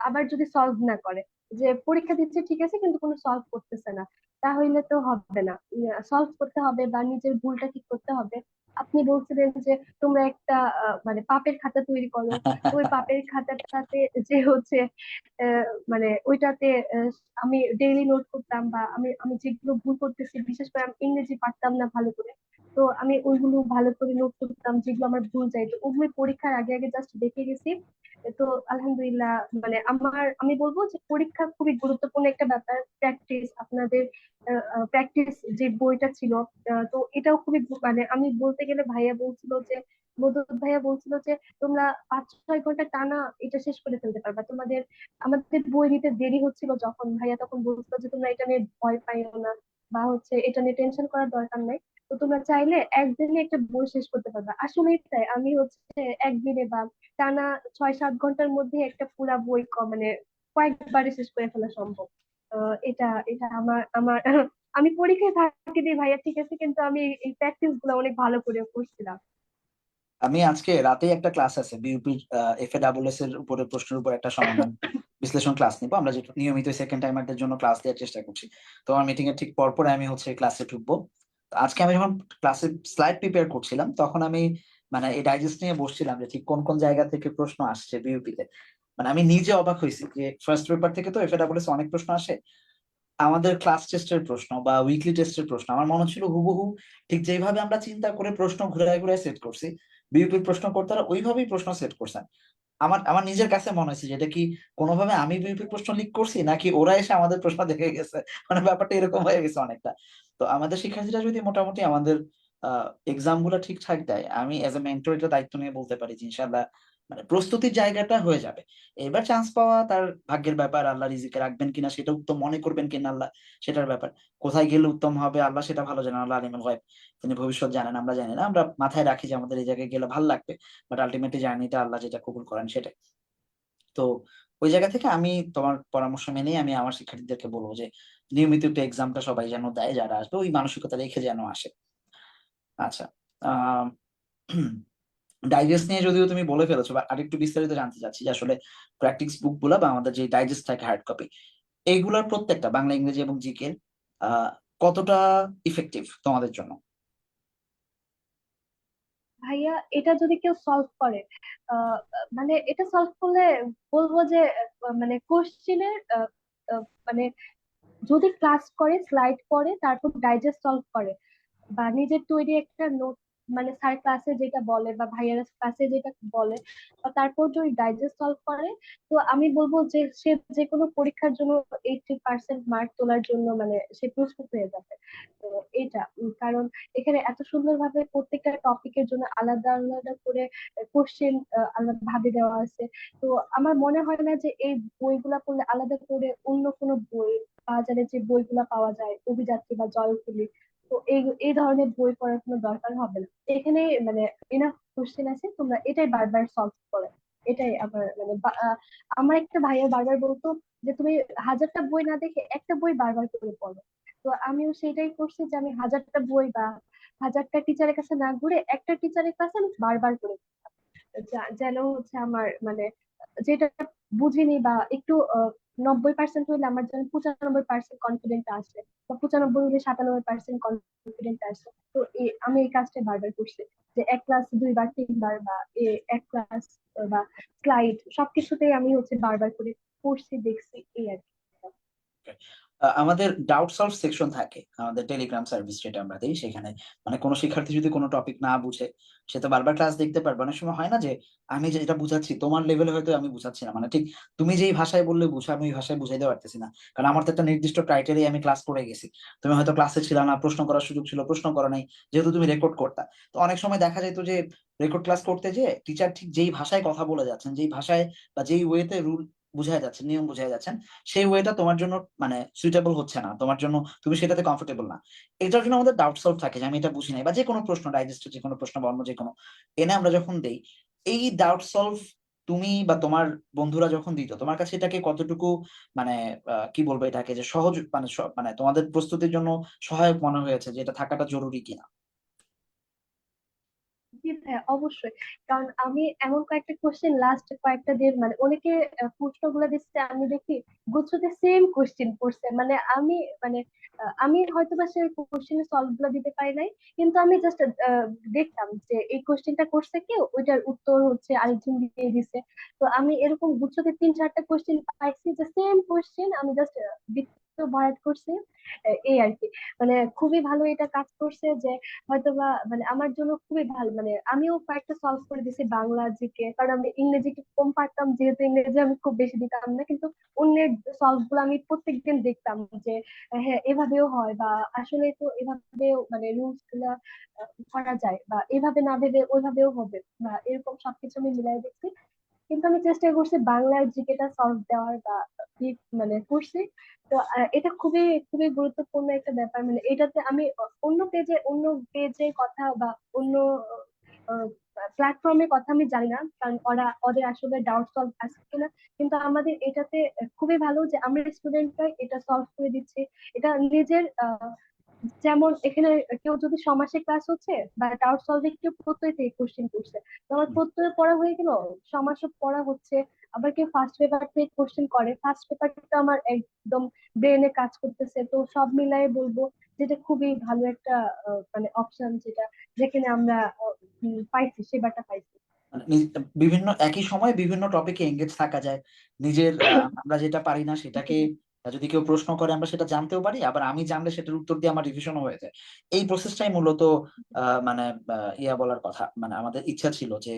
আবার যদি সলভ না করে, যে পরীক্ষা দিচ্ছে ঠিক আছে কিন্তু কোনো সলভ করতেছে না, তাহলে তো হবে না। সলভ করতে হবে বা নিজের ভুলটা ঠিক করতে হবে। আপনি বলছিলেন যে তোমরা একটা মানে পাপের খাতা তৈরি করো, তো ওই পাপের খাতাটাতে যে হচ্ছে মানে ওইটাতে আমি ডেইলি নোট করতাম, বা আমি আমি যেগুলো ভুল করতেছি, বিশেষ করে আমি ইংরেজি পারতাম না ভালো করে, তো আমি ওইগুলো ভালো করে নোট করতাম, যেগুলো আমার ভুল যাইতো ওগুলো পরীক্ষার আগে আগে জাস্ট দেখে গেছি। তো আলহামদুলিল্লাহ, মানে আমি বলবো যে পরীক্ষা খুবই গুরুত্বপূর্ণ একটা ব্যাপার। প্র্যাকটিস আপনাদের প্র্যাকটিস যে বইটা ছিল, তো এটাও খুবই মানে আমি বলতে গেলে ভাইয়া বলছিল যে মধু ভাইয়া বলছিল যে তোমরা 5-6 ঘন্টা টানা এটা শেষ করে ফেলতে পারবা তোমাদের। আমাদের বই নিতে দেরি হচ্ছিল যখন, ভাইয়া তখন বলছিল যে তোমরা এটা নিয়ে ভয় পাইও না, বা হচ্ছে এটা নিয়ে টেনশন করার দরকার নাই, তো তোমরা চাইলে একদিনে একটা বই শেষ করতে পারবা। আসলেই তাই, আমি হচ্ছে একদিনে বা টানা 6-7 ঘন্টার মধ্যে একটা পুরা বই মানে কয়েকবারে শেষ করে ফেলা সম্ভব। এটা এটা আমার আমার আমি পরীক্ষায় ফাঁকি দিই ভাইয়া ঠিক আছে, কিন্তু আমি এই প্র্যাকটিস গুলো অনেক ভালো করে করছিলাম। আমি আজকে রাতেই একটা ক্লাস আছে বিউপি এফএডাব্লিউএস এর উপরে, প্রশ্নের উপর একটা সমাধান বিশ্লেষণ ক্লাস নিবো আমরা, যেটা নিয়মিত সেকেন্ড টাইমারদের জন্য ক্লাস দেওয়ার চেষ্টা করছি। তো আমার মিটিং এর ঠিক পর পরে আমি হচ্ছে ক্লাসে ঢুকবো। তো আজকে আমি যখন ক্লাসে স্লাইড প্রিপেয়ার করছিলাম, তখন আমি মানে এই ডাইজেস্ট নিয়ে বসছিলাম যে ঠিক কোন কোন জায়গা থেকে প্রশ্ন আসছে বিউপি তে। মানে আমি নিজে অবাক হয়েছি যে ফার্স্ট পেপার থেকে তো এফএডাব্লিউএস অনেক প্রশ্ন আসে, আমাদের ক্লাস টেস্টের প্রশ্ন বা উইকলি টেস্টের প্রশ্ন আমার মনে হচ্ছিল হুবহু ঠিক যেভাবে আমরা চিন্তা করে প্রশ্ন ঘুরায় ঘুরায় সেট করছি, বিউপির প্রশ্ন করতে ওইভাবেই প্রশ্ন সেট করছেন। আমার আমার নিজের কাছে মনে হয়েছে যে এটা কি কোনোভাবে আমি বিউপির প্রশ্ন লিক করছি, নাকি ওরা এসে আমাদের প্রশ্ন দেখে গেছে, মানে ব্যাপারটা এরকম হয়ে গেছে অনেকটা। তো আমাদের শিক্ষার্থীরা যদি মোটামুটি আমাদের এক্সাম গুলো ঠিকঠাক দেয়, আমি এজ এ মেন্টর এটা দায়িত্ব নিয়ে বলতে পারি যে ইনশাল্লাহ মানে প্রস্তুতির জায়গাটা হয়ে যাবে। এবার চান্স পাওয়া তার ভাগ্যের ব্যাপার, আল্লাহ রিজিকে রাখবেন কিনা সেটা উত্তম মনে করবেন কিনা আল্লাহ সেটার ব্যাপার। কোথায় গেলে উত্তম হবে আল্লাহ সেটা ভালো জানেন, আল্লাহ আলিমুল গায়ব, তিনি ভবিষ্যৎ জানেন, আমরা জানি না। আমরা মাথায় রাখি যে আমাদের এই জায়গায় গেলে ভালো লাগবে, বাট আলটিমেটলি জার্নিটা আল্লাহ যেটা কবুল করেন সেটাই। তো ওই জায়গা থেকে আমি তোমার পরামর্শ মেনেই আমি আমার শিক্ষার্থীদেরকে বলবো যে নিয়মিত একটু এক্সামটা সবাই যেন দেয়, যারা আসবে ওই মানসিকতা রেখে যেন আসে। আচ্ছা, আহ ডাইজেস্ট নিয়ে যদিও তুমি বলে ফেলেছো, বা আরেকটু বিস্তারিত জানতে চাচ্ছি যে আসলে প্র্যাকটিস বুক গুলা বা আমাদের যে ডাইজেস্ট থাকে হার্ড কপি, এইগুলার প্রত্যেকটা বাংলা ইংরেজি এবং জিকে আহ কতটা ইফেক্টিভ তোমাদের জন্য? ভাইয়া এটা যদি কেউ সলভ করে, আহ, মানে এটা সলভ করলে বলবো যে মানে কোশ্চিনের মানে যদি ক্লাস করে, স্লাইড করে, তারপর ডাইজেস্ট সলভ করে, বা নিজের তৈরি একটা নোট, মানে স্যার ক্লাসে যেটা বলে বা ভাইয়ারা ক্লাসে যেটা বলে, বা তারপর যদি ডাইজেস্ট সলভ করে, তো আমি বলবো যে সে যে কোনো পরীক্ষার জন্য 80% মার্ক তোলার জন্য মানে সে প্রস্তুত হয়ে যাবে। তো এটা কারণ এখানে এত সুন্দরভাবে প্রত্যেকটা টপিকের জন্য আলাদা আলাদা করে কোশ্চেন আলাদা ভাবে দেওয়া আছে। তো আমার মনে হয় না যে এই বইগুলা পড়লে আলাদা করে অন্য কোনো বই, বাজারে যে বইগুলা পাওয়া যায় অভিযাত্রী বা জয়কুলি, তো এই এই ধরনের বই পড়ার কোনো দরকার হবে না। এখানে মানে এনাফ কোশ্চেন আছে, তোমরা এটাই বারবার সলভ করো। এটাই আমার মানে আমার একটা ভাইয়া বারবার বলতো যে তুমি হাজারটা বই না দেখে একটা বই বারবার করে পড়ো। তো আমিও সেটাই করছি যে আমি হাজারটা বই বা হাজারটা টিচারের কাছে না ঘুরে একটা টিচারের কাছে আমি বারবার করে যেন হচ্ছে আমার মানে যেটা বুঝিনি বা একটু 90% হইলে আমার যেন 95% কনফিডেন্ট আসে, বা 95 হইলে 97% কনফিডেন্ট আসে। তো আমি এই কাজটা বারবার করছি, যে এক ক্লাস 2 বার 3 বার, বা এক ক্লাস বা স্লাইড সবকিছুতেই আমি হচ্ছে বারবার করে পড়ছি দেখছি এই আর কি। আমাদের ডাউট সলভ সেকশন থাকে, আমাদের টেলিগ্রাম সার্ভিস যেটা আমরা দিই সেখানে। মানে কোনো শিক্ষার্থী যদি কোনো টপিক না বুঝে, সে তো বারবার ক্লাস দেখতে পারবে। অনেক সময় হয় না যে আমি যেটা বুঝাচ্ছি তোমার লেভেলে হয়তো আমি বুঝাচ্ছি না, মানে ঠিক তুমি যেই ভাষায় বললে বুঝো আমি ওই ভাষায় বুঝাইতে পারতেছি না, কারণ আমার তো একটা নির্দিষ্ট ক্রাইটেরিয়া আমি ক্লাস করে গেছি। তুমি হয়তো ক্লাসে ছিল না, প্রশ্ন করার সুযোগ ছিল, প্রশ্ন করো নাই, যেহেতু তুমি রেকর্ড করতা। তো অনেক সময় দেখা যেত যে রেকর্ড ক্লাস করতে যে টিচার ঠিক যেই ভাষায় কথা বলে যাচ্ছেন, যেই ভাষায় বা যেই ওয়েতে রুল বুঝাই যাচ্ছেন, নিয়ম বুঝাই যাচ্ছেন, সেই ওয়েটা তোমার জন্য মানে সুইটেবল হচ্ছে না, তোমার জন্য তুমি সেটাতে কমফোর্টেবল না। এটার জন্য আমাদের ডাউট সলভ থাকে যে আমি এটা বুঝি নাই, বা যে কোনো প্রশ্ন, ডাইজেস্টের যে কোনো প্রশ্ন বা অন্য যে কোনো এনে আমরা যখন দেই, এই ডাউট সলভ তুমি বা তোমার বন্ধুরা যখন দিত, তোমার কাছে এটাকে কতটুকু মানে কি বলবো এটাকে, যে সহজ মানে মানে তোমাদের প্রস্তুতির জন্য সহায়ক মনে হয়েছে, যে এটা থাকাটা জরুরি কিনা? জি ভাইয়া, অবশ্যই। কারণ আমি এমন কয়েকটা কোশ্চেন লাস্ট কয়েকটা দিন মানে অনেকে প্রশ্নগুলো দিচ্ছে, আমি দেখি গুচ্ছতে সেম কোশ্চেন করছে। মানে আমি মানে আমি হয়তো বা সেই কোশ্চেনের সলভ গুলো দিতে পারি নাই, কিন্তু আমি জাস্ট দেখতাম যে এই কোশ্চেনটা করছে কেউ, ওইটার উত্তর হচ্ছে আরেকজন দিয়ে দিছে। তো আমি এরকম গুচ্ছতে 3-4টা কোশ্চেন পাইছি যে সেম কোশ্চেন, আমি জাস্ট বৃত্ত ভরাট করছি। এই আর কি। মানে খুবই ভালো এটা কাজ করছে যে হয়তোবা মানে আমার জন্য খুবই ভালো। মানে আমিও কয়েকটা সলভ করে দিয়েছি বাংলা জিকে, কারণ আমি ইংরেজি একটু কম পারতাম, যেহেতু ইংরেজি আমি খুব বেশি দিতাম না। কিন্তু অন্যের সলভ গুলো আমি প্রত্যেকদিন দেখতাম যে হ্যাঁ এভাবেও হয়, বা আসলে তো এভাবেও মানে রুলস গুলা করা যায়, বা এভাবে না ভেবে ওইভাবেও হবে, বা এরকম সবকিছু আমি মিলাই দেখছি। কিন্তু আমি চেষ্টা করছি বাংলার জিকেটা সলভ দেওয়ার, বা মানে করছি। তো এটা খুবই খুবই গুরুত্বপূর্ণ একটা ব্যাপার। মানে এটাতে আমি অন্য পেজে কথা বা অন্য প্ল্যাটফর্মের কথা আমি জানি না, কারণ ওদের আসলে ডাউট সলভ আছে কিনা। কিন্তু আমাদের এটাতে খুবই ভালো যে আমরা স্টুডেন্টরা এটা সলভ করে দিচ্ছি। এটা নিজের যেমন এখানে কেউ যদি সমাসে ক্লাস হচ্ছে বা ডাউট সলভিং, কেউ প্রত্যয় থেকে কোশ্চেন করছে, তো আমার প্রত্যয় পড়া হয়ে গেল, সমাসও পড়া হচ্ছে। আবার কেউ ফার্স্ট পেপার থেকে কোশ্চেন করে, ফার্স্ট পেপারটা আমার একদম ব্রেনে কাজ করতেছে। তো সব মিলাই বলবো যেটা খুবই ভালো একটা মানে অপশন, যেটা যেখানে আমরা পাইছি, সেবাটা পাইছি। মানে বিভিন্ন একই সময় বিভিন্ন টপিকে এঙ্গেজ থাকা যায়। নিজের আমরা যেটা পারি না সেটাকে যদি কেউ প্রশ্ন করে আমরা সেটা জানতেও পারি, আবার আমি জানলে সেটার উত্তর দিয়ে আমার রিভিশনও হয়ে যায়। এই প্রসেসটাই মূলত মানে ইয়া বলার কথা, মানে আমাদের ইচ্ছা ছিল যে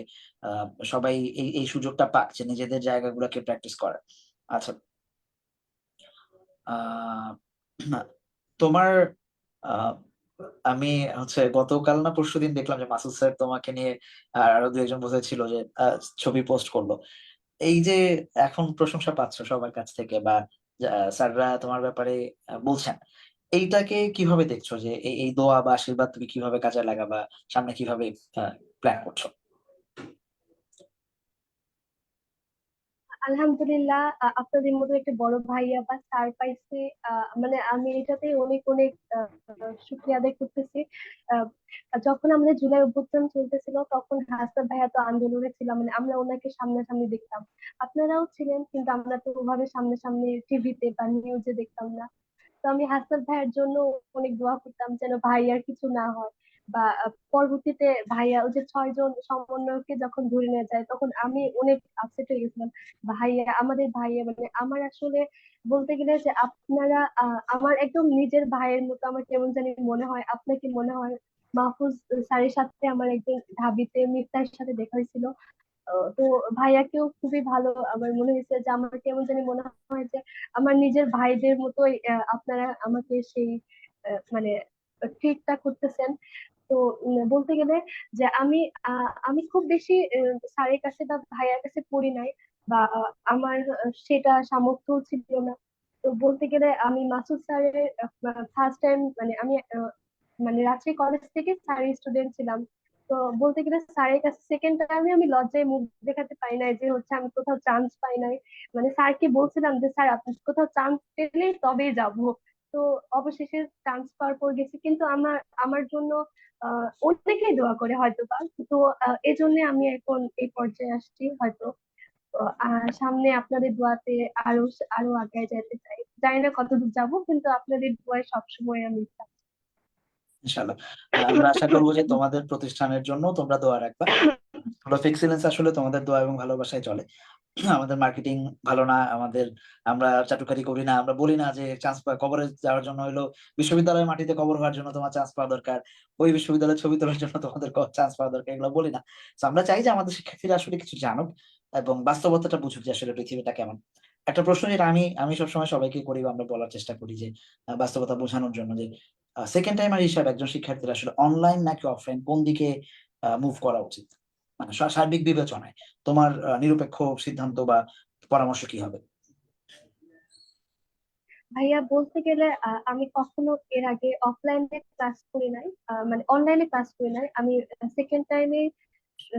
আহ, সবাই এই এই সুযোগটা পাক যে নিজেদের জায়গাগুলোকে প্র্যাকটিস করার। আচ্ছা, আহ তোমার আহ, আমি হচ্ছে গতকাল না পরশুদিন দেখলাম যে মাসুদ স্যার তোমাকে নিয়ে আর আরো দু একজন বোধহয় ছিল যে ছবি পোস্ট করলো। এই যে এখন প্রশংসা পাচ্ছ সবার কাছ থেকে, বা স্যাররা তোমার ব্যাপারে বলছেন, এইটাকে কিভাবে দেখছো, যে এই এই দোয়া বা আশীর্বাদ তুমি কিভাবে কাজে লাগাবা, সামনে কিভাবে প্ল্যান করছো? আলহামদুলিল্লাহ, আপনাদের মতো একটা বড় ভাইয়া বা স্যার পাইছি। মানে আমি এটাতে অনেক অনেক শুক্রিয়া আদায় করতেছি। আহ, যখন আমাদের জুলাই অভ্যুত্থান চলতেছিল, তখন হাসনাত ভাইয়া তো আন্দোলনে ছিল, মানে আমরা ওনাকে সামনাসামনি দেখতাম। আপনারাও ছিলেন, কিন্তু আমরা তো ওভাবে সামনাসামনি টিভিতে বা নিউজে দেখতাম না। তো আমি হাসনাত ভাইয়ার জন্য অনেক দোয়া করতাম যেন ভাইয়ার কিছু না হয়। বা পরবর্তীতে ভাইয়া ওই যে 6 জন সমন্বয়কে যখন ধরে নিয়ে যায়, তখন আমি অনেক আপসেট হয়ে গেছিলাম। ভাইয়া, আমাদের ভাইয়া মানে আমার আসলে বলতে গেলে যে আপনারা আমার একদম নিজের ভাইয়ের মতো আমার কেমন জানি মনে হয়। আপনার কি মনে হয়? মাহফুজ স্যারের সাথে আমার একদিন ঢাবিতে মিফতাহের সাথে দেখা হয়েছিল। তো ভাইয়াকেও খুবই ভালো আমার মনে হয়েছে, যে আমার কেমন জানি মনে হয় যে আমার নিজের ভাইদের মতোই আপনারা আমাকে সেই মানে ট্রিটটা করতেছেন। তো বলতে গেলে যে আমি খুব বেশি স্যারের কাছে বা ভাইয়ার কাছে পড়ি নাই, বা আমার সেটা সামর্থ্য ছিল না। তো বলতে গেলে আমি মাসুদ স্যারের ফার্স্ট টাইম, মানে আমি মানে রাজশাহী কলেজ থেকে স্যারের স্টুডেন্ট ছিলাম। তো বলতে গেলে স্যারের কাছে সেকেন্ড টাইমে আমি লজ্জায় মুখ দেখাতে পাই নাই, যে হচ্ছে আমি কোথাও চান্স পাই নাই। মানে স্যারকে বলছিলাম যে স্যার আপনি কোথাও চান্স পেলে তবেই যাব। তো অবশেষে চান্স পাওয়ার পর গেছি, কিন্তু আমার আমার জন্য অনেকেই দোয়া করে হয়তো বা। তো এই জন্য আমি এখন এই পর্যায়ে আসছি হয়তো। তো, সামনে আপনাদের দোয়াতে আরো আরো আগায় যেতে চাই। জানি না কতদূর যাবো, কিন্তু আপনাদের দোয়ায় সবসময় আমি থাকবো। ইনশাল্লাহ। আমরা আশা করবো যে তোমাদের প্রতিষ্ঠানের জন্য তোমরা দোয়া রাখবা। স্কুল অফ এক্সিলেন্স আসলে তোমাদের দোয়া এবং ভালোবাসায় চলে। আমাদের মার্কেটিং ভালো না, আমরা চাটুকারি করি না, আমরা বলি না যে চান্স কবরে যাওয়ার জন্য হলো বিশ্ববিদ্যালয়ের মাটিতে কবর হওয়ার জন্য তোমার চান্স পাওয়া দরকার, ওই বিশ্ববিদ্যালয়ের ছবি তোলার জন্য তোমাদের চান্স পাওয়া দরকার, এগুলো বলি না। তো আমরা চাই যে আমাদের শিক্ষার্থীরা আসলে কিছু জানুক এবং বাস্তবতাটা বুঝুক যে আসলে পৃথিবীটা কেমন। একটা প্রশ্ন যেটা আমি আমি সবসময় সবাইকে করি বা আমরা বলার চেষ্টা করি যে বাস্তবতা বোঝানোর জন্য, যে সেকেন্ড টাইমার হিসাবে একজন শিক্ষার্থীর আসলে অনলাইন নাকি অফলাইন কোন দিকে মুভ করা উচিত, মানে সার্বিক বিবেচনায় তোমার নিরপেক্ষ সিদ্ধান্ত বা পরামর্শ কি হবে? ভাইয়া বলতে গেলে আমি কখনো এর আগে অফলাইনে ক্লাস করি নাই, মানে অনলাইনে ক্লাস করি নাই। আমি সেকেন্ড টাইমে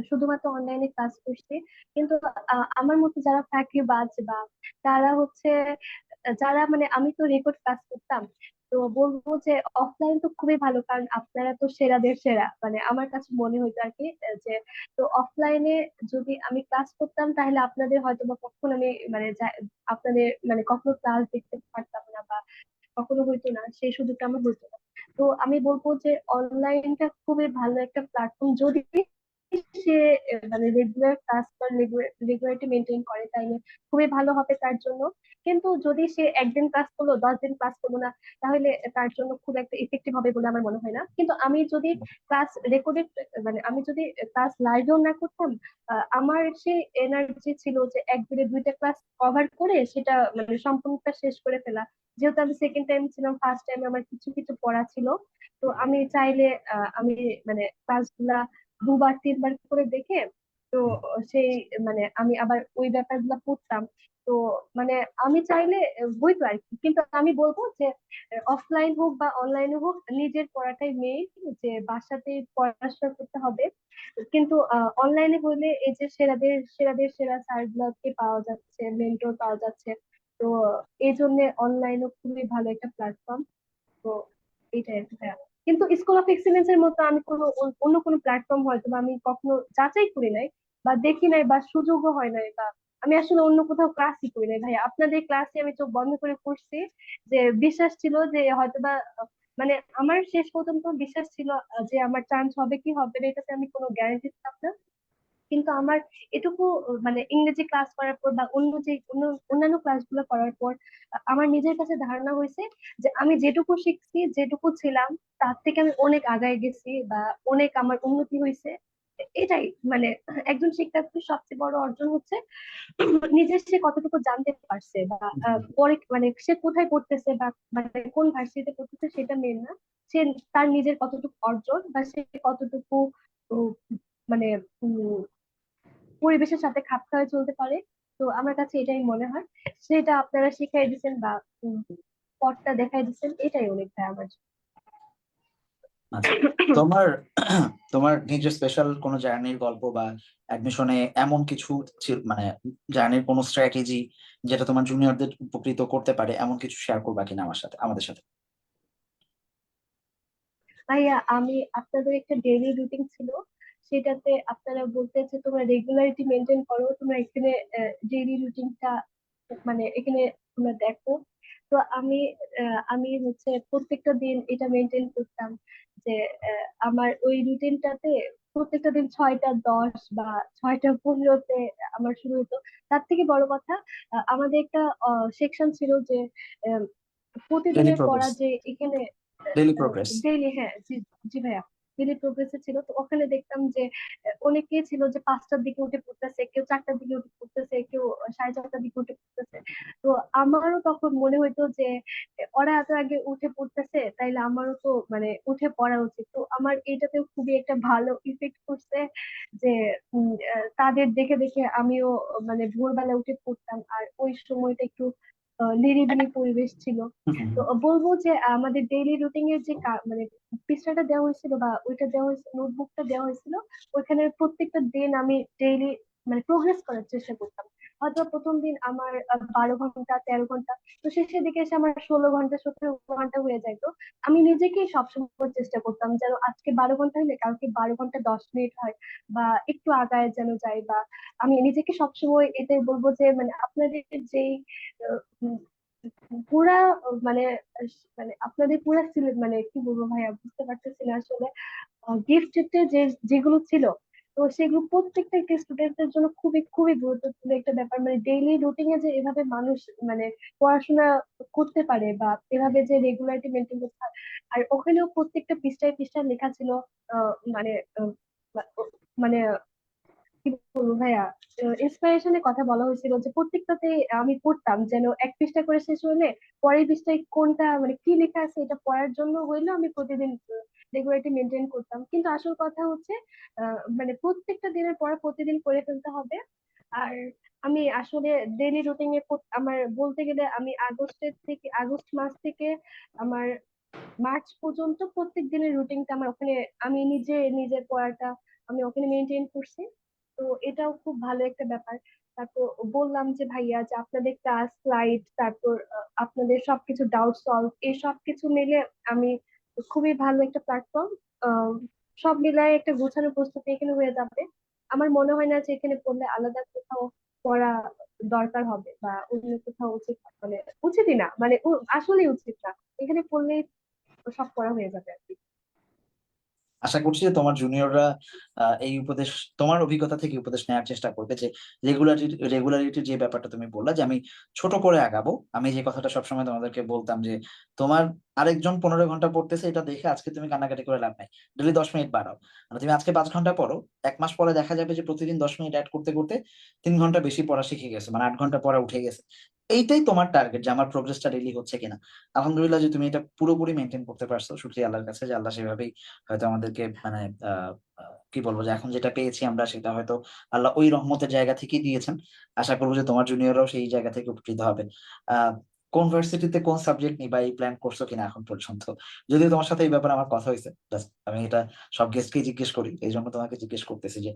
শুধুমাত্র অনলাইনে ক্লাস করছি। কিন্তু আমার মতো যারা ফাঁকিবাজ বা তারা হচ্ছে যারা মানে আমি তো রেকর্ড ক্লাস করতাম, তো বলবো যে অফলাইন তো খুবই ভালো, কারণ আপনারা তো সেরাদের সেরা, মানে আমার কাছে মনে হতো আর কি যে তো অফলাইনে যদি আমি ক্লাস করতাম তাহলে আপনাদের হয়তো বা কখনো আমি মানে আপনাদের মানে কখনো ক্লাস দেখতে পারতাম না বা কখনো হইতো না, সেই সুযোগটা আমার হইতো না। তো আমি বলবো যে অনলাইনটা খুবই ভালো একটা প্ল্যাটফর্ম যদি সে মানে রেগুলার ক্লাস বা রেগুলারিটি মেনটেন করে, তাইলে খুবই ভালো হবে তার জন্য। কিন্তু যদি সে একদিন ক্লাস করলো 10 দিন ক্লাস করলো না, তাহলে তার জন্য খুব একটা ইফেক্টিভ হবে বলে আমার মনে হয় না। কিন্তু আমি যদি ক্লাস রেকর্ডেড মানে আমি যদি ক্লাস লাইভেও না করতাম, আমার সেই এনার্জি ছিল যে একদিনে 2টা ক্লাস কভার করে সেটা মানে সম্পূর্ণটা শেষ করে ফেলা। যেহেতু আমি সেকেন্ড টাইম ছিলাম, ফার্স্ট টাইম আমার কিছু কিছু পড়া ছিল, তো আমি চাইলে আমি মানে ক্লাসগুলা 2 বার 3 বার করে দেখে, তো সেই মানে আমি আবার ওই ব্যাপারগুলো পড়তাম। তো মানে আমি চাইলে বইতো আর কি। কিন্তু আমি বলবো যে অফলাইন হোক বা অনলাইনে হোক, নিজের পড়াটাই মেইন, যে বাসাতে পড়াশোনা করতে হবে। কিন্তু অনলাইনে হলে এই যে সেরাদের সেরাদের সেরা স্যার গুলোকে পাওয়া যাচ্ছে, মেন্টর পাওয়া যাচ্ছে। তো এই জন্য অনলাইনও খুবই ভালো একটা প্ল্যাটফর্ম। তো এইটাই আর কি ভাইয়া। কিন্তু স্কুল অফ এক্সিলেন্স এর মতো আমি কোনো অন্য কোনো প্ল্যাটফর্ম হয়তো বা আমি কখনো যাচাই করি নাই বা দেখি নাই বা সুযোগও হয় নাই, বা আমি আসলে অন্য কোথাও ক্লাসই করি নাই ভাই। আপনাদের ক্লাসে আমি চোখ বন্ধ করে পড়ছি, যে বিশ্বাস ছিল যে হয়তোবা মানে আমার শেষ পর্যন্ত বিশ্বাস ছিল যে আমার চান্স হবে কি হবে না এটাতে আমি কোনো গ্যারান্টি ছিলাম না। কিন্তু আমার এটুকু মানে ইংরেজি ক্লাস করার পর বা অন্যান্য ক্লাসগুলো করার পর আমার নিজের কাছে ধারণা হয়েছে যে আমি যেটুকু শিখছি, যেটুকু ছিলাম, তার থেকে আমি অনেক আগায় গেছি বা অনেক আমার উন্নতি হয়েছে। এটাই মানে একজন শিক্ষার্থীর সবচেয়ে বড় অর্জন হচ্ছে নিজে সে কতটুকু জানতে পারছে বা পরে মানে সে কোথায় পড়তেছে বা মানে কোন ভার্সিটিতে পড়তেছে সেটা মেন না। সে তার নিজের কতটুকু অর্জন বা সে কতটুকু উম, মানে পরিবেশের সাথে খাপ খাইয়ে চলতে পারে। তো আমার কাছে এটাই মনে হয়, সেটা আপনারা শিখাই দিচ্ছেন বা উম, পথটা দেখাই দিচ্ছেন, এটাই অনেক ভাই আমার জন্য। আচ্ছা, তোমার তোমার নিজের স্পেশাল কোনো জার্নির গল্প বা অ্যাডমিশনে এমন কিছু মানে জার্নির কোনো স্ট্র্যাটেজি যেটা তোমার জুনিয়রদের উপকৃত করতে পারে, এমন কিছু শেয়ার করবা কিনা আমাদের সাথে? ভাইয়া আমি আপনাদের একটা ডেইলি রুটিন ছিল, সেটাতে আপনারা বলতে যে তোমরা রেগুলারিটি মেনটেন করো, তোমরা এখানে ডেইলি রুটিনটা মানে এখানে তোমরা দেখো। তো আমি হচ্ছে প্রত্যেকটা দিন এটা মেনটেন করতাম, যে আমার ওই রুটিনটাতে প্রত্যেকটা দিন 6টা 10 বা 6টা 15-তে আমার শুরু হতো। তার থেকে বড় কথা, আমাদের একটা সেকশন ছিল যে আহ, ডেইলি প্রতিদিনের পড়া প্রোগ্রেস। যে এখানে ডেইলি প্রোগ্রেস। ডেইলি, হ্যাঁ জি, জি ভাইয়া, ডেইলি প্রোগ্রেসে ছিল। তো ওখানে দেখতাম যে অনেকেই ছিল যে 5টার দিকে উঠে পড়তেছে, কেউ 4টার দিকে উঠে পড়তেছে, কেউ 4:30টার দিকে উঠে পড়তেছে। তো আমারও তখন মনে হইতো যে ওরা এত আগে উঠে পড়তেছে, তাইলে আমারও তো মানে উঠে পড়া উচিত। তো আমার এইটাতে খুবই একটা ভালো ইফেক্ট করছে যে তাদের দেখে দেখে আমিও মানে ভোরবেলা উঠে পড়তাম। আর ওই সময়টা একটু নিরিবিলি পরিবেশ ছিল। তো বলবো যে আমাদের ডেইলি রুটিন এর যে মানে পৃষ্ঠাটা দেওয়া হয়েছিল বা ওইটা দেওয়া হয়েছিল, নোটবুকটা দেওয়া হয়েছিল, ওইখানে প্রত্যেকটা দিন আমি ডেইলি মানে প্রোগ্রেস করার চেষ্টা করতাম। হয়তো প্রথম দিন আমার 12 ঘন্টা 13 ঘন্টা, তো শেষের দিকে এসে আমার 16 ঘন্টা 17 ঘন্টা হয়ে যায়। তো আমি নিজেকেই সবসময় চেষ্টা করতাম যেন আজকে 12 ঘন্টা হলে কালকে 12 ঘন্টা 10 মিনিট হয়, বা একটু আগায় যেন যাই। বা আমি নিজেকে সবসময় এটাই বলবো যে মানে আপনাদের যেই আহ, উম, পুরা মানে মানে আপনাদের পুরা মানে কি বলবো ভাইয়া, বুঝতে পারতেছি না আসলে। গিফট যে যেগুলো ছিল তো সেগুলো প্রত্যেকটা স্টুডেন্টদের জন্য খুবই খুবই গুরুত্বপূর্ণ একটা ব্যাপার, মানে ডেইলি রুটিনে যে এভাবে মানুষ মানে পড়াশোনা করতে পারে বা এভাবে যে রেগুলারিটি মেনটেন করতে পারে। আর ওখানেও প্রত্যেকটা পৃষ্ঠায় পৃষ্ঠায় লেখা ছিল মানে মানে কি বলবো ভাইয়া, ইন্সপিরেশনের কথা বলা হয়েছিল যে প্রত্যেকটাতে আমি পড়তাম যেন এক পৃষ্ঠা করে শেষ হলে পরের পৃষ্ঠায় কোনটা মানে কি লেখা আছে এটা পড়ার জন্য হইলেও আমি প্রতিদিন রেগুলারিটি মেনটেন করতাম। কিন্তু আসল কথা হচ্ছে মানে প্রত্যেকটা দিনের পড়া প্রতিদিন করে ফেলতে হবে। আর আমি আসলে ডেইলি রুটিনে আমার বলতে গেলে আমি আগস্ট মাস থেকে আমার মার্চ পর্যন্ত প্রত্যেক দিনের রুটিনটা আমার ওখানে, আমি নিজে নিজের পড়াটা আমি ওখানে মেনটেন করছি। তো এটাও খুব ভালো একটা ব্যাপার। তারপর বললাম যে ভাইয়া যে আপনাদের ক্লাস স্লাইড, তারপর আপনাদের সবকিছু ডাউট সলভ, এই সব কিছু মিলে আমি খুবই ভালো একটা প্ল্যাটফর্ম। সব মিলায় একটা গোছানো প্রস্তুতি এখানে হয়ে যাবে। আমার মনে হয় না যে এখানে পড়লে আলাদা কোথাও পড়া দরকার হবে বা অন্য কোথাও উচিত, মানে উচিতই না, মানে আসলেই উচিত না। এখানে পড়লেই সব করা হয়ে যাবে আর কি। আশা করছি যে তোমার জুনিয়ররা এই উপদেশ, তোমার অভিজ্ঞতা থেকে উপদেশ নেওয়ার চেষ্টা করবে যে রেগুলারিটির যে ব্যাপারটা তুমি বললা যে আমি ছোট করে আগাবো। আমি যে কথাটা সবসময় তোমাদেরকে বলতাম যে তোমার আরেকজন 15 ঘন্টা পড়তেছে এটা দেখে আজকে তুমি কান্নাকাটি করে লাভ নাই, ডেলি 10 মিনিট বাড়াও। মানে তুমি আজকে 5 ঘন্টা পড়ো, 1 মাস পরে দেখা যাবে যে প্রতিদিন 10 মিনিট অ্যাড করতে করতে 3 ঘন্টা বেশি পড়া শিখে গেছে, মানে 8 ঘন্টা পড়া উঠে গেছে। এইটাই তোমার টার্গেট, যে আমার প্রোগ্রেসটা ডেইলি হচ্ছে কিনা। আলহামদুলিল্লাহ যে তুমি এটা পুরোপুরি মেনটেন করতে পারছো, শুকরিয়া আল্লাহর কাছে যে আল্লাহ সেভাবেই হয়তো আমাদেরকে মানে আহ কি বলবো, যে এখন যেটা পেয়েছি আমরা সেটা হয়তো আল্লাহ ওই রহমতের জায়গা থেকেই দিয়েছেন। আশা করবো যে তোমার জুনিয়ররাও সেই জায়গা থেকে উপকৃত হবে। আহ কোন ভার্সিটিতে কোন সাবজেক্ট নিবা এই প্ল্যান করছো কিনা এখন পর্যন্ত? যদিও তোমার সাথে এই ব্যাপারে আমার কথা হয়েছে, জাস্ট আমি এটা সব গেস্টকেই জিজ্ঞেস করি, এই জন্য তোমাকে জিজ্ঞেস করতেছি যে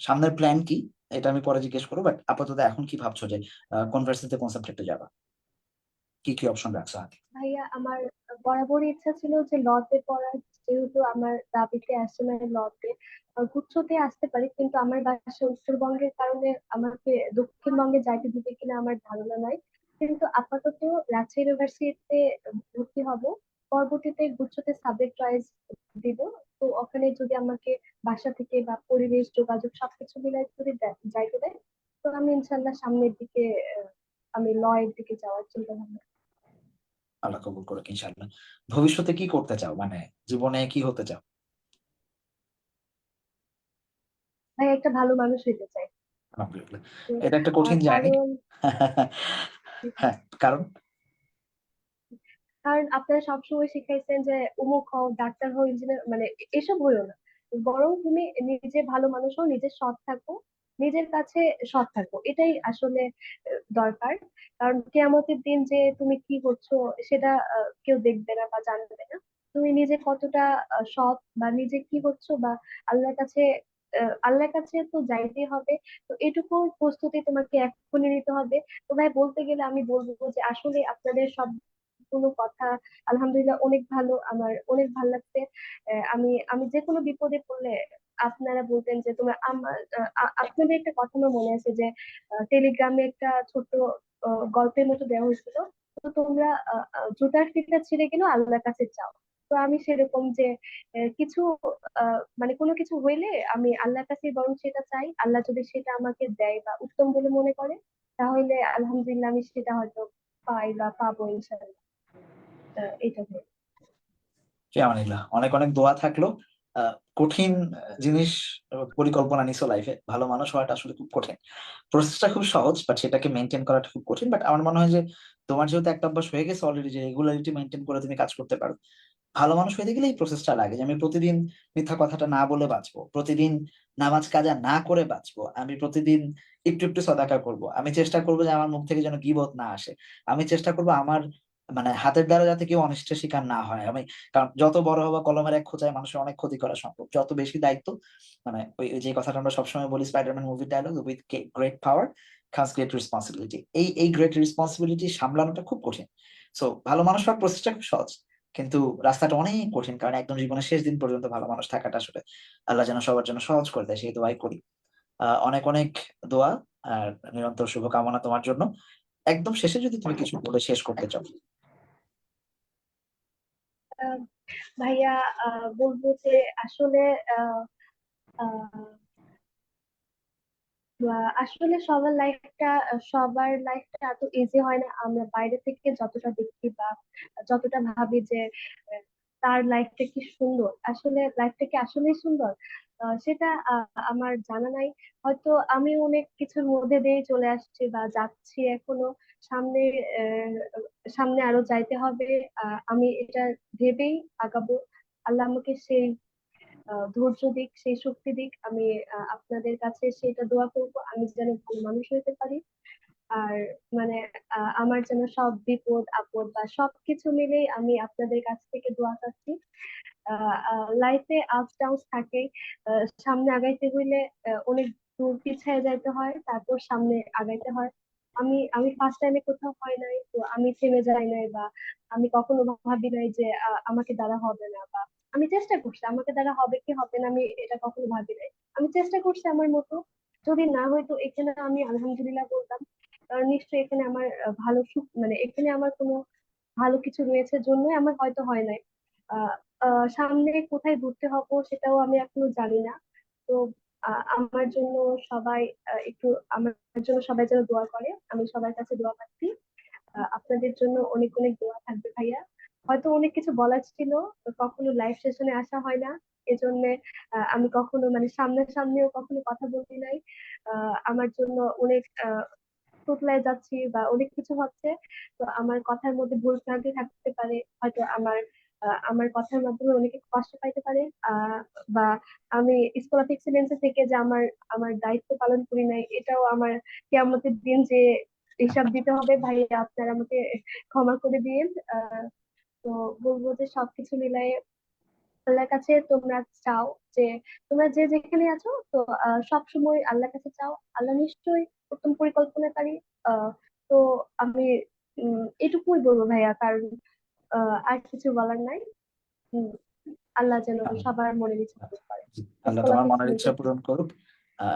সামনের প্ল্যান কি। এটা আমি পরে জিজ্ঞেস করবো, বাট আপাতত এখন কি ভাবছো যে কোন ভার্সিটিতে কোন সাবজেক্টে যাবা, কি কি অপশন রাখছো হাতে? ভাইয়া আমার বরাবরই ইচ্ছা ছিল যে লতে পড়ার, যেহেতু আমার দাবিতে আসছে মানে লতে। গুচ্ছতে আসতে পারি, কিন্তু আমার বাসা উত্তরবঙ্গের কারণে আমাকে দক্ষিণবঙ্গে যাইতে দিবে কিনা আমার ধারণা নাই। কিন্তু আপাতত রাজশাহী ইউনিভার্সিটিতে ভর্তি হব। পরবর্তীতে গুচ্ছতে সাবজেক্ট চয়েস দিব। তো ওখানে যদি আমাকে বাসা থেকে বা পরিবেশ যোগাযোগ সবকিছু মিলাই যদি যাইতে দেয়, তো আমি ইনশাল্লাহ সামনের দিকে আমি ল এর দিকে যাওয়ার চিন্তা ভাবনা। আল্লাহ কবুল করুক ইনশাআল্লাহ। ভবিষ্যতে কি করতে চাও, মানে জীবনে কি হতে চাও? ভাই একটা ভালো মানুষ হইতে চাই। আলহামদুলিল্লাহ। এটা একটা কঠিন জার্নি। কারণ হ্যাঁ, কারণ কারণ আপনারা সবসময় শিখাইছেন যে অমুক হও, ডাক্তার হও, ইঞ্জিনিয়ার, মানে এসব হইও না। বরং তুমি নিজে ভালো মানুষ হও, নিজে সৎ থাকো, নিজের কাছে সৎ থাকো, এটাই আসলে দরকার। কারণ কেয়ামতের দিন যে তুমি কি করছো সেটা কেউ দেখবে না বা জানবে না। তুমি নিজে কতটা সৎ বা নিজে কি করছো বা আল্লাহর কাছে, আল্লাহর কাছে তো যাইতেই হবে। তো এটুকু প্রস্তুতি তোমাকে এখনই নিতে হবে। তো ভাই বলতে গেলে আমি বলবো যে আসলে আপনাদের সব কোনো কথা আলহামদুলিল্লাহ অনেক ভালো, আমার অনেক ভালো লাগছে। আমি আমি যে কোনো বিপদে পড়লে আপনারা বলতেন যে তোমার আমার আপনাদের একটা কথা আমার মনে আছে যে টেলিগ্রামে একটা ছোট গল্পের মতো দেওয়া হয়েছিল। তো তোমরা জুতার ফিতা ছিঁড়ে গেলেও আল্লাহর কাছে চাও। তো আমি সেরকম যে কিছু মানে কোনো কিছু হইলে আমি আল্লাহর কাছে বরং সেটা চাই। আল্লাহ যদি সেটা আমাকে দেয় বা উত্তম বলে মনে করে, তাহলে আলহামদুলিল্লাহ আমি সেটা হয়তো পাই বা পাবো ইনশাআল্লাহ। এটা ভেবে। ফিয়ামানিল্লাহ, অনেক অনেক দোয়া থাকলো। কঠিন জিনিস পরিকল্পনা নিছো লাইফে, ভালো মানুষ হওয়াটা আসলে খুব কঠিন। প্রসেসটা খুব সহজ, বাট সেটাকে মেনটেন করাটা খুব কঠিন। বাট আমার মনে হয় যে তোমার যেহেতু একটা অভ্যাস হয়ে গেছে অলরেডি, যে রেগুলারিটি মেনটেন করে তুমি কাজ করতে পারো। ভালো মানুষ হইতে গেলে এই প্রসেসটা লাগে, যে আমি প্রতিদিন মিথ্যা কথাটা না বলে বাঁচবো, প্রতিদিন নামাজ কাজা না করে বাঁচবো, আমি প্রতিদিন একটু একটু সদাকা করব, আমি চেষ্টা করবো যে আমার মুখ থেকে যেন গীবত না আসে, আমি চেষ্টা করবো আমার মানে হাতের দ্বারা যাতে কেউ অনিষ্টের শিকার না হয় আমি। কারণ যত বড় হবা কলমের এক খোঁচায় মানুষের অনেক ক্ষতি করা সম্ভব। যত বেশি দায়িত্ব, মানে ওই যে কথাটা আমরা সবসময় বলি স্পাইডারম্যান মুভির dialogue, with great power comes great responsibility. এই গ্রেট রেসপন্সিবিলিটি সামলানোটা খুব কঠিন। সো ভালো মানুষ হওয়ার প্রসেসটা খুব সহজ, কিন্তু রাস্তাটা অনেক কঠিন। কারণ একদম জীবনের শেষ দিন পর্যন্ত ভালো মানুষ থাকাটা আসলে আল্লাহ যেন সবার জন্য সহজ করে দেয়, সেই দোয়াই করি। অনেক অনেক দোয়া আর নিরন্তর শুভকামনা তোমার জন্য। একদম শেষে যদি তুমি কিছু বলে শেষ করতে চাও। আহ, ভাইয়া বলবো যে আসলে আসলে সবার লাইফটা এত ইজি হয় না। আমরা বাইরে থেকে যতটা দেখি বা যতটা ভাবি যে আহ, তার লাইফটা কি সুন্দর, আসলে লাইফটা কি আসলেই সুন্দর সেটা আমার জানা নাই। হয়তো আমি অনেক কিছুর মধ্যে দিয়ে চলে আসছি বা যাচ্ছি এখনো। সামনে আহ, সামনে আরো যাইতে হবে। আমি এটা ভেবেই আগাবো। আল্লাহ আমাকে সেই ধৈর্য দিক, সেই শক্তি দিক। আমি আপনাদের কাছে সেটা দোয়া করব, আমি যেন ভালো মানুষ হতে পারি। আর মানে আমার যেন সব বিপদ আপদ বা সবকিছু মিলেই আমি আপনাদের কাছ থেকে দোয়া চাচ্ছি। লাইফে আপস ডাউন থাকে। সামনে আগাইতে হইলে অনেক দূর পিছিয়ে যাইতে হয়, তারপর সামনে আগাইতে হয়। আমি ফার্স্ট টাইমে কোথাও হয় নাই তো আমি থেমে যাই নাই, বা আমি কখনো ভাবি নাই যে আমাকে দ্বারা হবে না, বা আমি চেষ্টা করছি আমাকে দ্বারা হবে কি হবে না আমি এটা কখনো ভাবি নাই। আমি চেষ্টা করছি আমার মতো। যদি না হয়তো এখানে আমি আলহামদুলিল্লাহ বলতাম, কারণ নিশ্চয়ই এখানে আমার ভালো সুখ, মানে এখানে আমার কোনো ভালো কিছু রয়েছে জন্যই আমার হয়তো হয় নাই। আহ সামনে কোথায় ঘুরতে হবো সেটাও আমি এখনো জানি না। তো আমার জন্য সবাই একটু আমার জন্য সবাই যেন দোয়া করে, আমি সবার কাছে দোয়া পাচ্ছি। আপনাদের জন্য অনেক অনেক দোয়া থাকবে ভাইয়া। হয়তো অনেক কিছু বলার ছিল, তো কখনো লাইভ সেশনে আসা হয় না, এজন্য আমি কখনো মানে সামনাসামনিও কখনো কথা বলি নাই। আমার জন্য অনেক তোতলায় যাচ্ছি বা অনেক কিছু হচ্ছে। তো আমার কথার মধ্যে ভুল ভ্রান্তি থাকতে পারে, হয়তো আমার কথার মাধ্যমে অনেকে কষ্ট পাইতে পারে। বা আমি স্কুল অফ এক্সিলেন্সে থেকে যে আমার আমার দায়িত্ব পালন করি নাই, এটাও আমার কিয়ামতের দিন যে হিসাব দিতে হবে। ভাই আপনারা আমাকে ক্ষমা করে দিন। তো বলবো যে সবকিছু মিলাই আল্লাহর কাছে তোমরা চাও যে তোমরা যে যেখানে আছো, তো সব সময় আল্লাহর কাছে চাও। আল্লাহ নিশ্চয়ই উত্তম পরিকল্পনাকারী। আহ তো আমি এটুকুই বলবো ভাইয়া, কারণ আর কিছু বলার নাই। উম, আল্লাহ যেন সবার মনের ইচ্ছা পূরণ করে। আল্লাহ স্কুল অফ তোমার মনের ইচ্ছা এক্সিলেন্সের পূরণ করুক।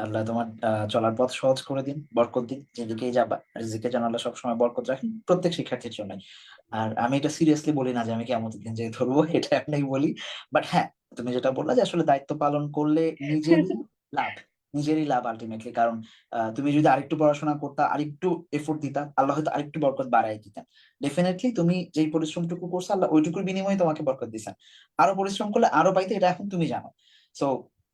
আল্লাহ তোমার চলার পথ সহজ করে দিন, বরকত দিন, যেদিকেই যাবা রিজিকে যেন আল্লাহ সবসময় বরকত রাখেন প্রত্যেক শিক্ষার্থীর জন্য। আর আমি এটা সিরিয়াসলি বলি না যে আমি কেমন দিন যে ধরবো, এটা এমনি বলি। বাট হ্যাঁ, তুমি যেটা বললা যে আসলে দায়িত্ব পালন করলে নিজেরই লাভ, নিজেরই লাভ আলটিমেটলি। কারণ তুমি যদি আরেকটু পড়াশোনা করতা, আরেকটু এফোর্ট দিতা, আল্লাহ হয়তো আরেকটু বরকত বাড়াই দিতেন। ডেফিনেটলি তুমি যেই পরিশ্রমটুকু করছো আল্লাহ ওইটুকুর বিনিময়ে তোমাকে বরকত দিচ্ছেন। আরো পরিশ্রম করলে আরো পাইতে, এটা এখন তুমি জানো। সো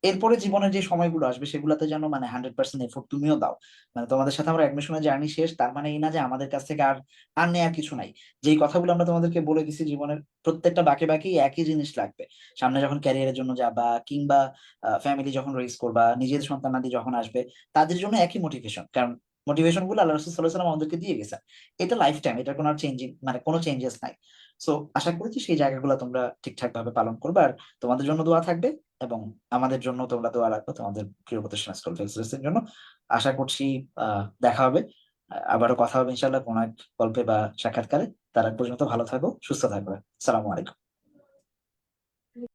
এরপরে জীবনের যে সময়গুলো আসবে সেগুলোতে যেন মানে 100% এফোর্ট তুমিও দাও। মানে তোমাদের সাথে আমরা অ্যাডমিশনের জার্নি শেষ তার মানে এই না যে আমাদের কাছ থেকে আর আর নেয়ার কিছু নাই। যেই কথাগুলো আমরা তোমাদেরকে বলে দিছি জীবনের প্রত্যেকটা বাঁকে বাঁকেই একই জিনিস লাগবে। সামনে যখন ক্যারিয়ারের জন্য যাবা, কিংবা ফ্যামিলি যখন রেইজ করবা, নিজের সন্তানাদি যখন আসবে, তাদের জন্য একই মোটিভেশন। কারণ মোটিভেশন গুলো আল্লাহ রাসূল সাল্লাল্লাহু আলাইহি ওয়াসাল্লাম আমাদেরকে দিয়ে গেছেন। এটা লাইফ টাইম, এটা কোনো চেঞ্জিং মানে কোনো চেঞ্জেস নাই। সো আশা করছি সেই জায়গাগুলো তোমরা ঠিকঠাক ভাবে পালন করবে। আর তোমাদের জন্য দোয়া থাকবে, এবং আমাদের জন্য তোমরা দোয়া রাখো তোমাদের প্রিয় প্রতিষ্ঠান স্কুল অফ এক্সেলেন্সের জন্য। আশা করছি দেখা হবে, আবারও কথা হবে ইনশাল্লাহ কোনো এক গল্পে বা সাক্ষাৎকারে। তার আগ পর্যন্ত ভালো থাকো, সুস্থ থাকবে। আসসালামু আলাইকুম।